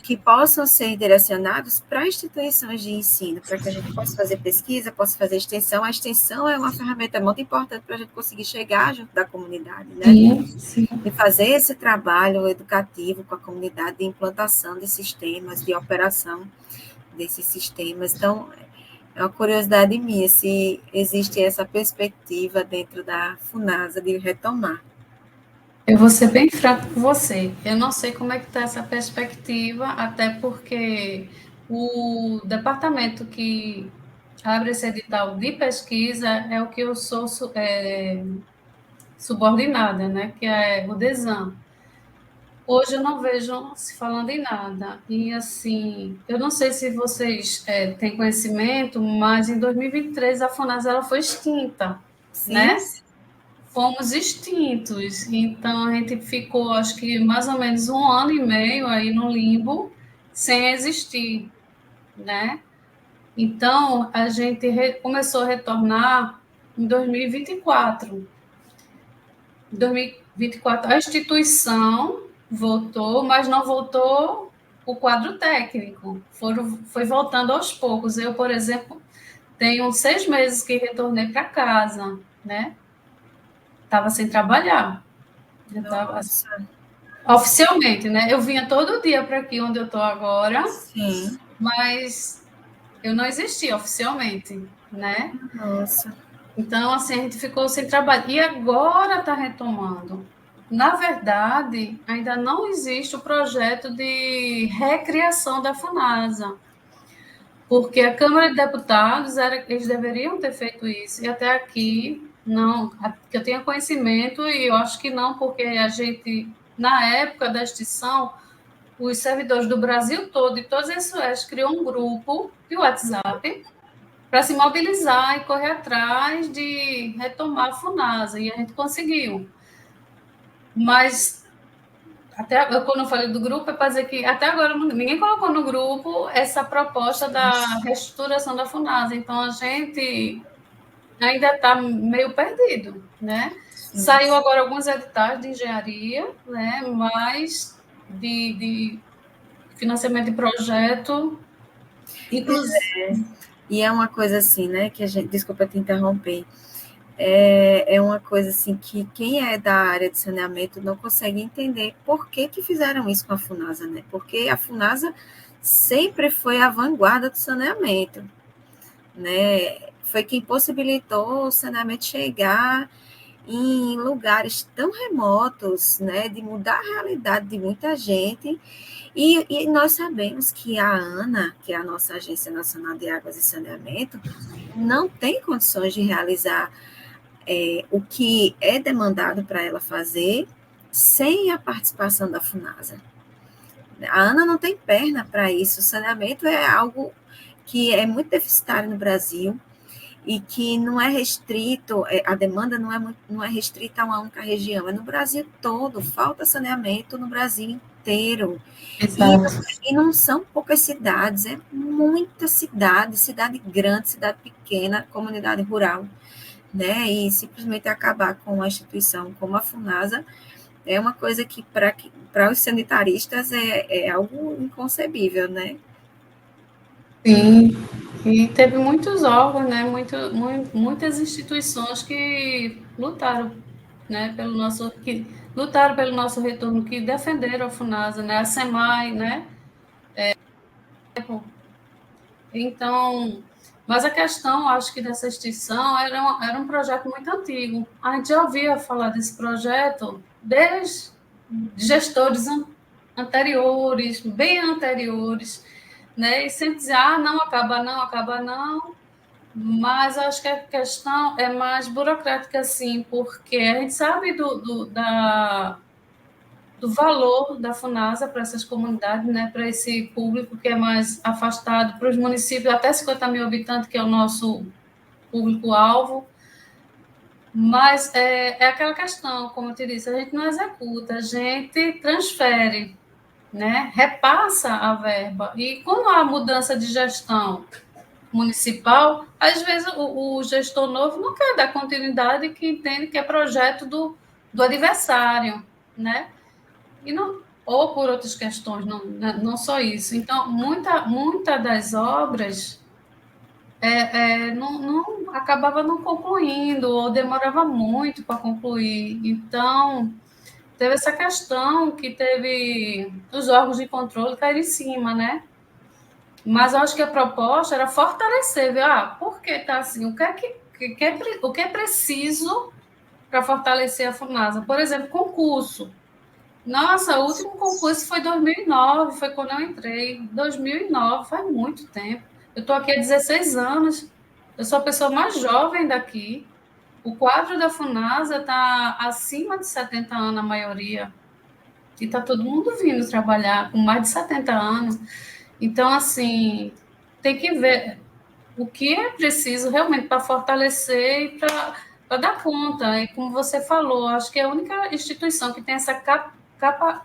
Speaker 1: que possam ser direcionados para instituições de ensino, para que a gente possa fazer pesquisa, possa fazer extensão. A extensão é uma ferramenta muito importante para a gente conseguir chegar junto da comunidade, né?
Speaker 2: Sim.
Speaker 1: E fazer esse trabalho educativo com a comunidade de implantação de sistemas, de operação desses sistemas. Então, é uma curiosidade minha se existe essa perspectiva dentro da FUNASA de retomar.
Speaker 2: Eu vou ser bem franco com você. Eu não sei como é que está essa perspectiva, até porque o departamento que abre esse edital de pesquisa é o que eu sou subordinada, né? Que é o DESAM. Hoje eu não vejo se falando em nada. E assim, eu não sei se vocês têm conhecimento, mas em 2023 a FUNASA ela foi extinta,
Speaker 1: Sim?
Speaker 2: né? Fomos extintos. Então, a gente ficou, acho que mais ou menos 1 ano e meio aí no limbo, sem existir, né? Então, a gente começou a retornar em 2024. Em 2024, a instituição voltou, mas não voltou o quadro técnico. Foi voltando aos poucos. Eu, por exemplo, tenho 6 meses que retornei para casa, né? Estava sem trabalhar. Eu estava
Speaker 1: Nossa,
Speaker 2: oficialmente, né? Eu vinha todo dia para aqui onde eu estou agora,
Speaker 1: sim,
Speaker 2: mas eu não existia oficialmente, né?
Speaker 1: nossa.
Speaker 2: Então, assim, a gente ficou sem trabalho. E agora está retomando. Na verdade, ainda não existe o projeto de recriação da FUNASA, porque a Câmara de Deputados, eles deveriam ter feito isso, e até aqui, não, que eu tenha conhecimento, e eu acho que não, porque a gente, na época da extinção, os servidores do Brasil todo e todos esses SOS criou um grupo de WhatsApp para se mobilizar e correr atrás de retomar a FUNASA, e a gente conseguiu. Mas, até quando eu falei do grupo, é para dizer que até agora ninguém colocou no grupo essa proposta da reestruturação da FUNASA, então a gente ainda está meio perdido, né?
Speaker 1: Sim.
Speaker 2: Saiu agora alguns editais de engenharia, né? Mas de financiamento de projeto, inclusive.
Speaker 1: E é uma coisa assim, né, que a gente, desculpa te interromper, é uma coisa assim que quem é da área de saneamento não consegue entender por que fizeram isso com a FUNASA, né? Porque a FUNASA sempre foi a vanguarda do saneamento, né? Foi quem possibilitou o saneamento chegar em lugares tão remotos, né, de mudar a realidade de muita gente. E nós sabemos que a ANA, que é a nossa Agência Nacional de Águas e Saneamento, não tem condições de realizar o que é demandado para ela fazer sem a participação da FUNASA. A ANA não tem perna para isso. O saneamento é algo que é muito deficitário no Brasil e que não é restrito, a demanda não é restrita a uma única região, é no Brasil todo, falta saneamento no Brasil inteiro. E não são poucas cidades, é muita cidade grande, cidade pequena, comunidade rural, né? E simplesmente acabar com uma instituição como a FUNASA é uma coisa que para os sanitaristas é algo inconcebível, né?
Speaker 2: Sim, e teve muitos órgãos, né, muitas instituições que lutaram, né, lutaram pelo nosso retorno, que defenderam a FUNASA, né, a SEMAI, né. Então, mas a questão, acho que dessa extinção era um projeto muito antigo. A gente já ouvia falar desse projeto desde gestores anteriores, bem anteriores, né? E sempre dizer, não acaba não, acaba não, mas acho que a questão é mais burocrática, assim, porque a gente sabe do valor da FUNASA para essas comunidades, né, para esse público que é mais afastado, para os municípios até 50 mil habitantes, que é o nosso público-alvo, mas é aquela questão, como eu te disse, a gente não executa, a gente transfere, né, repassa a verba, e com a mudança de gestão municipal, às vezes o gestor novo não quer dar continuidade, que entende que é projeto do adversário, né? E não, ou por outras questões, não só isso. Então, muita das obras acabava não concluindo, ou demorava muito para concluir. Então, teve essa questão que teve os órgãos de controle caíram em cima, né? Mas eu acho que a proposta era fortalecer, ver, por que está assim? O que é preciso para fortalecer a FUNASA? Por exemplo, concurso. Nossa, o último concurso foi em 2009, foi quando eu entrei. 2009, faz muito tempo. Eu estou aqui há 16 anos, eu sou a pessoa mais jovem daqui. O quadro da FUNASA está acima de 70 anos, a maioria. E está todo mundo vindo trabalhar com mais de 70 anos. Então, assim, tem que ver o que é preciso realmente para fortalecer e para dar conta. E como você falou, acho que é a única instituição que tem essa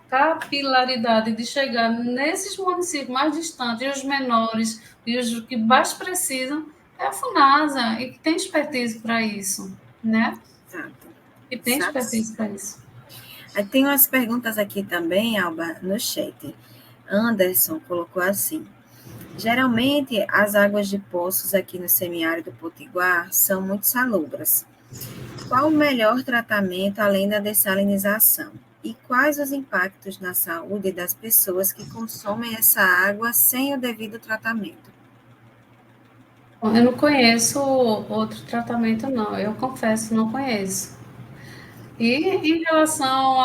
Speaker 2: capilaridade de chegar nesses municípios mais distantes, e os menores, e os que mais precisam, é a FUNASA, e que tem expertise para isso, né?
Speaker 1: Exato.
Speaker 2: E tem expertise para isso.
Speaker 1: Tem umas perguntas aqui também, Alba, no chat. Anderson colocou assim: geralmente as águas de poços aqui no semiárido potiguar são muito salobras. Qual o melhor tratamento além da dessalinização? E quais os impactos na saúde das pessoas que consomem essa água sem o devido tratamento?
Speaker 2: Eu não conheço outro tratamento, não. Eu confesso, não conheço. E em relação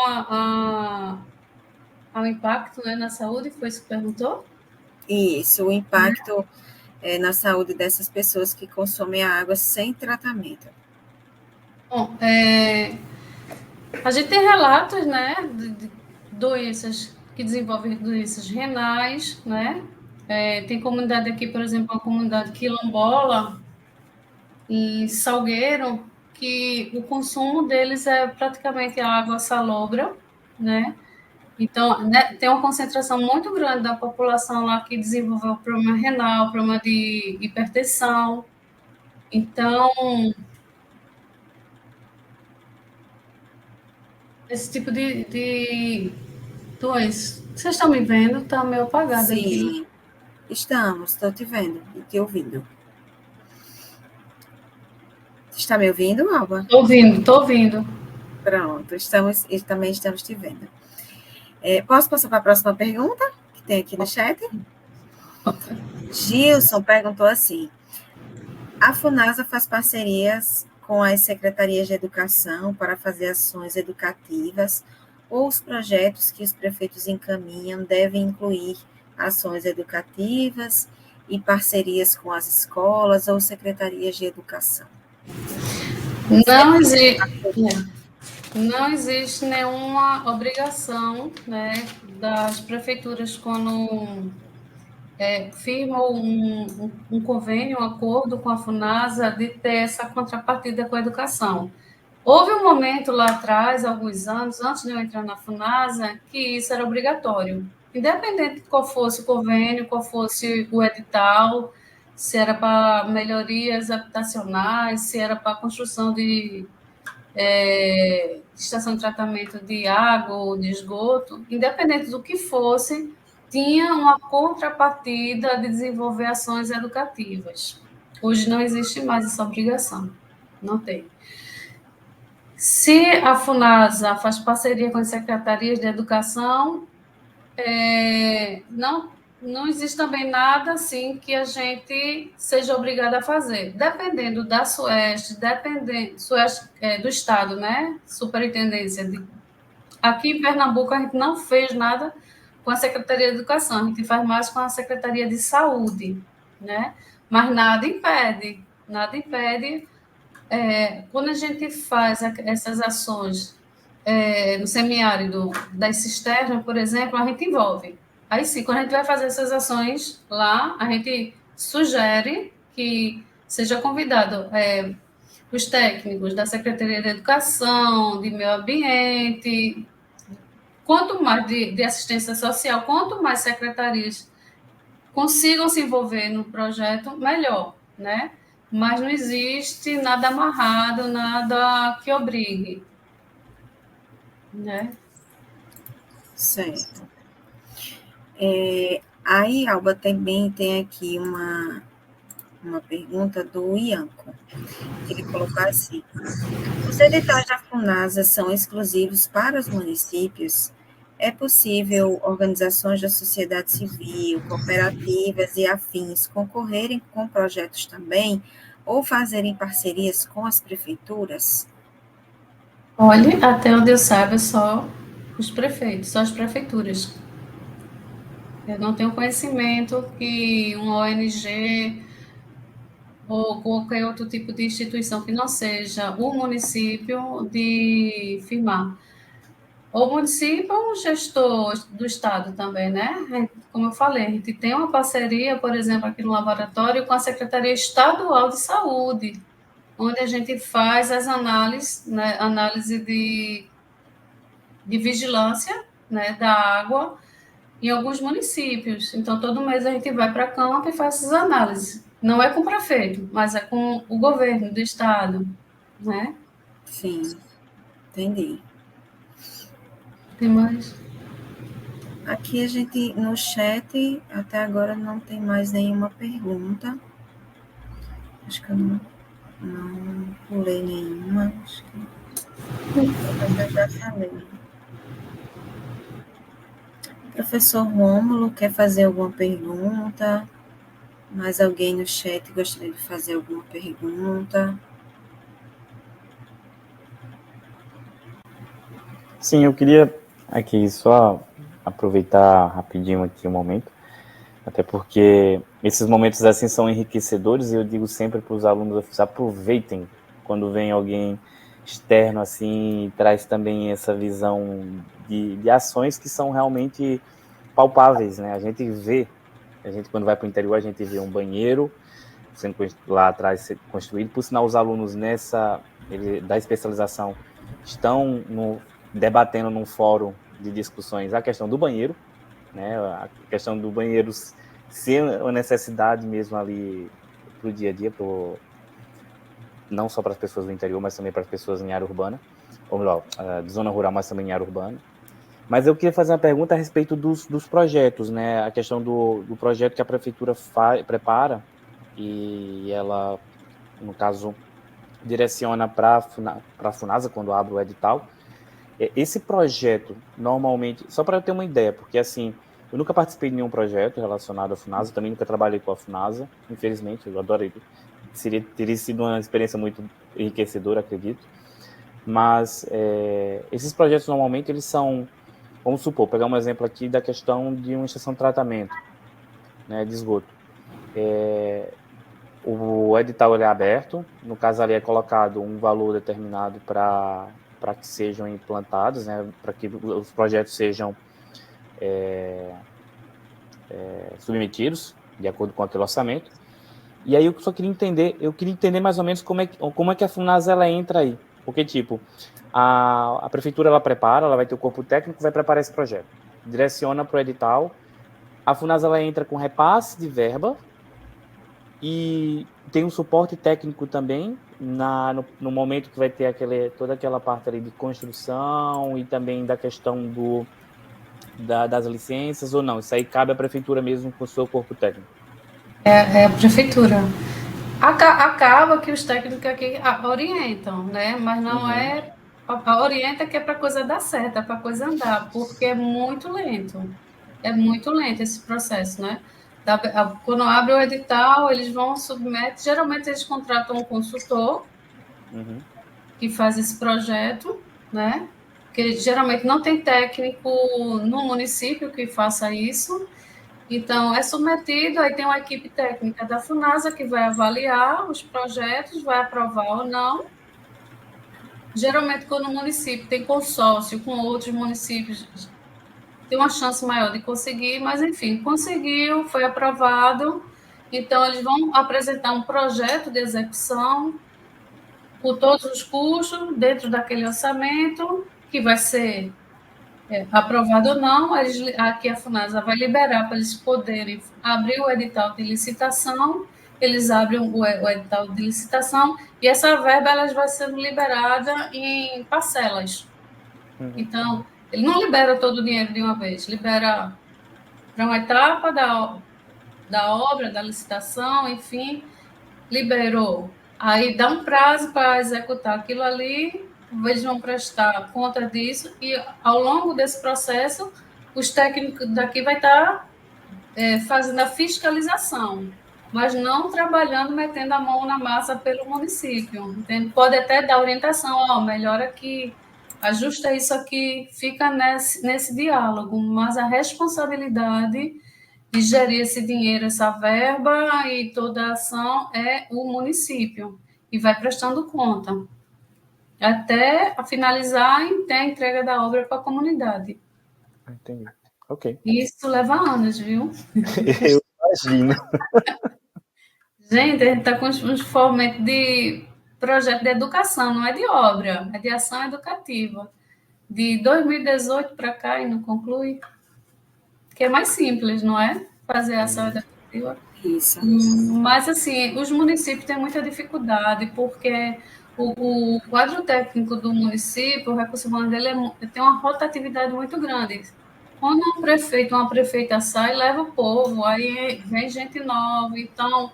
Speaker 2: ao impacto, né, na saúde, foi isso que perguntou?
Speaker 1: Isso, o impacto na saúde dessas pessoas que consomem a água sem tratamento.
Speaker 2: Bom, a gente tem relatos, né, de doenças que desenvolvem doenças renais, né? Tem comunidade aqui, por exemplo, uma comunidade quilombola, em Salgueiro, que o consumo deles é praticamente água salobra, né? Então, né, tem uma concentração muito grande da população lá que desenvolveu problema renal, problema de hipertensão. Então, esse tipo de doença. Vocês estão me vendo? Está meio apagado aqui.
Speaker 1: Sim, estamos, estou te vendo e te ouvindo. Está me ouvindo, Alba?
Speaker 2: Estou ouvindo.
Speaker 1: Pronto, também estamos te vendo. Posso passar para a próxima pergunta que tem aqui no chat? Gilson perguntou assim: a FUNASA faz parcerias com as secretarias de educação para fazer ações educativas, ou os projetos que os prefeitos encaminham devem incluir ações educativas e parcerias com as escolas ou secretarias de educação?
Speaker 2: Não existe nenhuma obrigação, né, das prefeituras quando firmam um convênio, um acordo com a FUNASA, de ter essa contrapartida com a educação. Houve um momento lá atrás, alguns anos, antes de eu entrar na FUNASA, que isso era obrigatório. Independente de qual fosse o convênio, qual fosse o edital, se era para melhorias habitacionais, se era para construção de estação de tratamento de água ou de esgoto, independente do que fosse, tinha uma contrapartida de desenvolver ações educativas. Hoje não existe mais essa obrigação, não tem. Se a FUNASA faz parceria com as secretarias de educação, não existe também nada assim que a gente seja obrigada a fazer. Dependendo da SUEST, do Estado, né? Superintendência aqui em Pernambuco a gente não fez nada com a Secretaria de Educação, a gente faz mais com a Secretaria de Saúde, né? Mas nada impede, quando a gente faz essas ações no semiárido das cisternas, por exemplo, a gente envolve. Aí sim, quando a gente vai fazer essas ações lá, a gente sugere que seja convidado os técnicos da Secretaria de Educação, de Meio Ambiente, quanto mais de assistência social, quanto mais secretarias consigam se envolver no projeto, melhor, né? Mas não existe nada amarrado, nada que obrigue, né?
Speaker 1: Certo. Aí, Alba, também tem aqui uma pergunta do Ianco. Ele colocou assim: os editais da FUNASA são exclusivos para os municípios? É possível organizações da sociedade civil, cooperativas e afins concorrerem com projetos também ou fazerem parcerias com as prefeituras?
Speaker 2: Olhe, até onde eu saiba, só os prefeitos, só as prefeituras. Eu não tenho conhecimento que uma ONG ou qualquer outro tipo de instituição que não seja o município de firmar. O município é um gestor do Estado também, né? Como eu falei, a gente tem uma parceria, por exemplo, aqui no laboratório com a Secretaria Estadual de Saúde, onde a gente faz as análises, né, análise de vigilância, né, da água em alguns municípios. Então, todo mês a gente vai para campo e faz essas análises. Não é com o prefeito, mas é com o governo do estado, né?
Speaker 1: Sim, entendi.
Speaker 2: Tem mais?
Speaker 1: Aqui a gente, no chat, até agora não tem mais nenhuma pergunta. Acho que eu não pulei nenhuma. Acho que eu já falei. Professor Rômulo, quer fazer alguma pergunta? Mais alguém no chat gostaria de fazer alguma pergunta?
Speaker 3: Sim, eu queria aqui só aproveitar rapidinho aqui um momento, até porque esses momentos assim são enriquecedores e eu digo sempre para os alunos, aproveitem quando vem alguém externo assim e traz também essa visão de ações que são realmente palpáveis, né? A gente vê, a gente quando vai para o interior, a gente vê um banheiro sendo lá atrás construído, por sinal os alunos da especialização estão debatendo num fórum de discussões a questão do banheiro, né? A questão do banheiro ser uma necessidade mesmo ali para o dia a dia, não só para as pessoas do interior, mas também para as pessoas em área urbana, ou melhor, de zona rural, mas também em área urbana. Mas eu queria fazer uma pergunta a respeito dos projetos, né? A questão do projeto que a prefeitura prepara e ela, no caso, direciona para a FUNASA quando abre o edital. Esse projeto, normalmente, só para eu ter uma ideia, porque assim, eu nunca participei de nenhum projeto relacionado à FUNASA, também nunca trabalhei com a FUNASA, infelizmente, eu adoraria. Teria sido uma experiência muito enriquecedora, acredito. Mas esses projetos, normalmente, eles são, vamos supor, pegar um exemplo aqui da questão de uma estação de tratamento, né, de esgoto. O edital ele é aberto, no caso ali é colocado um valor determinado para que sejam implantados, né, para que os projetos sejam submetidos de acordo com aquele orçamento. E aí eu só queria entender mais ou menos como é que a FUNASA ela entra aí, porque tipo a prefeitura ela prepara, ela vai ter o corpo técnico, vai preparar esse projeto, direciona para o edital, a FUNASA ela entra com repasse de verba e tem um suporte técnico também no momento que vai ter toda aquela parte ali de construção e também da questão das licenças, ou não? Isso aí cabe à prefeitura mesmo com o seu corpo técnico?
Speaker 2: É a prefeitura. Acaba que os técnicos aqui orientam, né? Mas não é. Orienta que é para a coisa dar certo, é para a coisa andar, porque é muito lento. É muito lento esse processo, né? Quando abre o edital, eles vão submeter. Geralmente, eles contratam um consultor que faz esse projeto, né? porque geralmente não tem técnico no município que faça isso. Então, é submetido, aí tem uma equipe técnica da FUNASA que vai avaliar os projetos, vai aprovar ou não. Geralmente, quando o município tem consórcio com outros municípios, tem uma chance maior de conseguir, mas, enfim, conseguiu, foi aprovado. Então, eles vão apresentar um projeto de execução por todos os custos, dentro daquele orçamento, que vai ser aprovado ou não, aqui a FUNASA vai liberar para eles poderem abrir o edital de licitação, eles abrem o edital de licitação e essa verba ela vai sendo liberada em parcelas. Então, ele não libera todo o dinheiro de uma vez, libera para uma etapa da obra, da licitação, enfim, liberou. Aí dá um prazo para executar aquilo ali, eles vão prestar conta disso e ao longo desse processo os técnicos daqui vai estar fazendo a fiscalização, mas não trabalhando, metendo a mão na massa pelo município. Entende? Pode até dar orientação, melhora aqui, ajusta isso aqui, fica nesse diálogo, mas a responsabilidade de gerir esse dinheiro, essa verba e toda a ação é o município e vai prestando conta até finalizar e ter a entrega da obra para a comunidade.
Speaker 3: Entendi. Ok.
Speaker 2: Isso leva anos, viu?
Speaker 3: Eu imagino.
Speaker 2: Gente, a gente está com uns fomentos de projeto de educação, não é de obra, é de ação educativa. De 2018 para cá e não conclui, que é mais simples, não é? Fazer ação educativa.
Speaker 1: Isso.
Speaker 2: Mas, assim, os municípios têm muita dificuldade, porque o quadro técnico do município, o recurso humano dele tem uma rotatividade muito grande. Quando um prefeito, uma prefeita sai, leva o povo, aí vem gente nova, então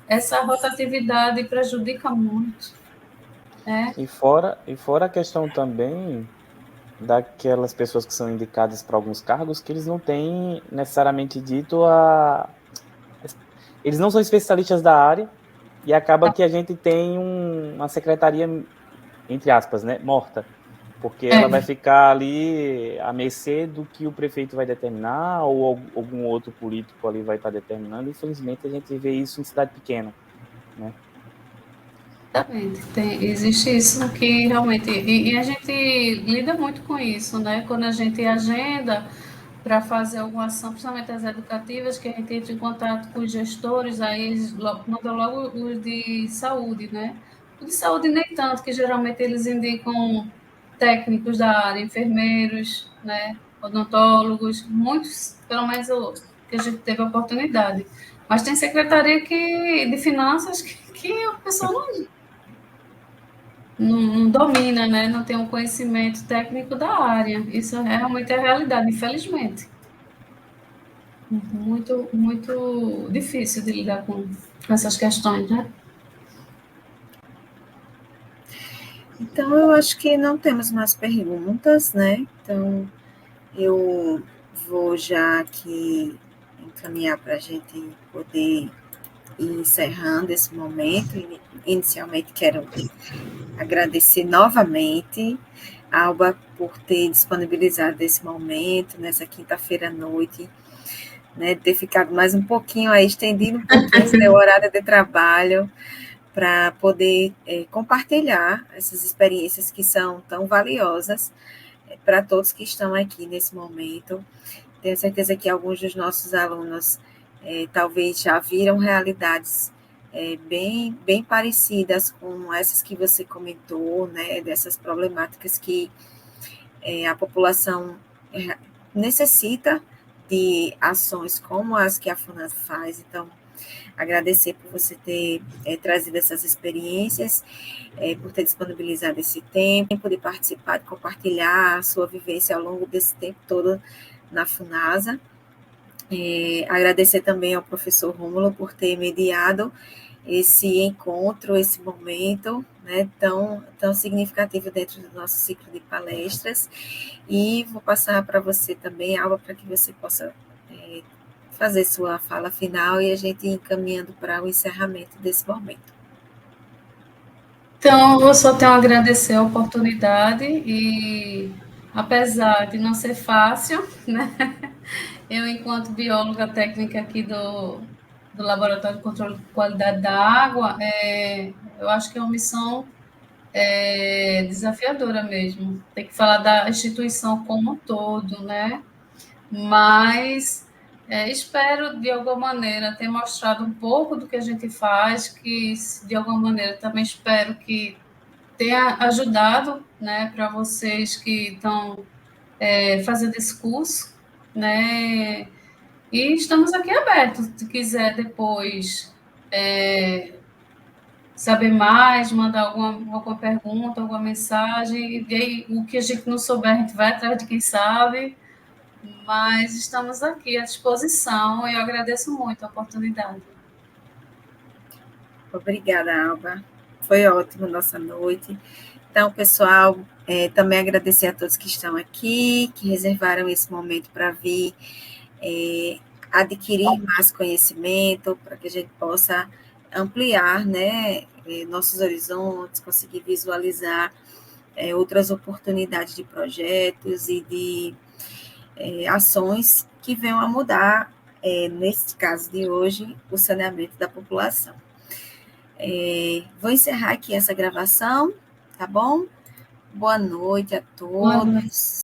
Speaker 2: essa rotatividade prejudica muito. Né?
Speaker 3: E fora a questão também daquelas pessoas que são indicadas para alguns cargos que eles não têm necessariamente dito eles não são especialistas da área e acaba que a gente tem uma secretaria, entre aspas, né, morta, porque ela vai ficar ali à mercê do que o prefeito vai determinar ou algum outro político ali vai estar determinando. Infelizmente, a gente vê isso em cidade pequena, né?
Speaker 2: Exatamente. Existe isso que realmente... E a gente lida muito com isso, né? Quando a gente agenda para fazer alguma ação, principalmente as educativas, que a gente entra em contato com os gestores, aí eles mandam logo os de saúde, né? O de saúde nem tanto, que geralmente eles indicam técnicos da área, enfermeiros, né? Odontólogos, muitos, pelo menos que a gente teve a oportunidade. Mas tem secretaria de finanças que a pessoa não domina, né? Não tem um conhecimento técnico da área. Isso realmente é a realidade, infelizmente. Muito, muito difícil de lidar com essas questões, né?
Speaker 1: Então, eu acho que não temos mais perguntas, né? Então, eu vou já aqui encaminhar para a gente poder ir encerrando esse momento. Inicialmente, quero agradecer novamente a Alba por ter disponibilizado esse momento, nessa quinta-feira à noite, né, ter ficado mais um pouquinho aí, estendido um pouquinho o horário de trabalho, para poder compartilhar essas experiências que são tão valiosas para todos que estão aqui nesse momento. Tenho certeza que alguns dos nossos alunos talvez já viram realidades bem parecidas com essas que você comentou, né, dessas problemáticas que a população necessita de ações como as que a FUNASA faz. Então, agradecer por você ter trazido essas experiências, por ter disponibilizado esse tempo de participar, de compartilhar a sua vivência ao longo desse tempo todo na FUNASA. Agradecer também ao professor Rômulo por ter mediado esse encontro, esse momento, né, tão significativo dentro do nosso ciclo de palestras. E vou passar para você também, Alba, para que você possa fazer sua fala final e a gente ir encaminhando para o encerramento desse momento.
Speaker 2: Então, eu só tenho a agradecer a oportunidade e apesar de não ser fácil, né? Eu, enquanto bióloga técnica aqui do Laboratório de Controle de Qualidade da Água, eu acho que é uma missão desafiadora mesmo. Tem que falar da instituição como um todo, né? Mas espero, de alguma maneira, ter mostrado um pouco do que a gente faz, que, de alguma maneira, também espero que tenha ajudado, né, para vocês que estão fazendo esse curso, né? E estamos aqui abertos, se quiser depois saber mais, mandar alguma pergunta, alguma mensagem, e aí, o que a gente não souber, a gente vai atrás de quem sabe, mas estamos aqui à disposição e eu agradeço muito a oportunidade.
Speaker 1: Obrigada, Alba. Foi ótimo nossa noite. Então, pessoal, também agradecer a todos que estão aqui, que reservaram esse momento para vir adquirir mais conhecimento, para que a gente possa ampliar, né, nossos horizontes, conseguir visualizar outras oportunidades de projetos e de ações que venham a mudar, nesse caso de hoje, o saneamento da população. Vou encerrar aqui essa gravação, tá bom? Boa noite a todos.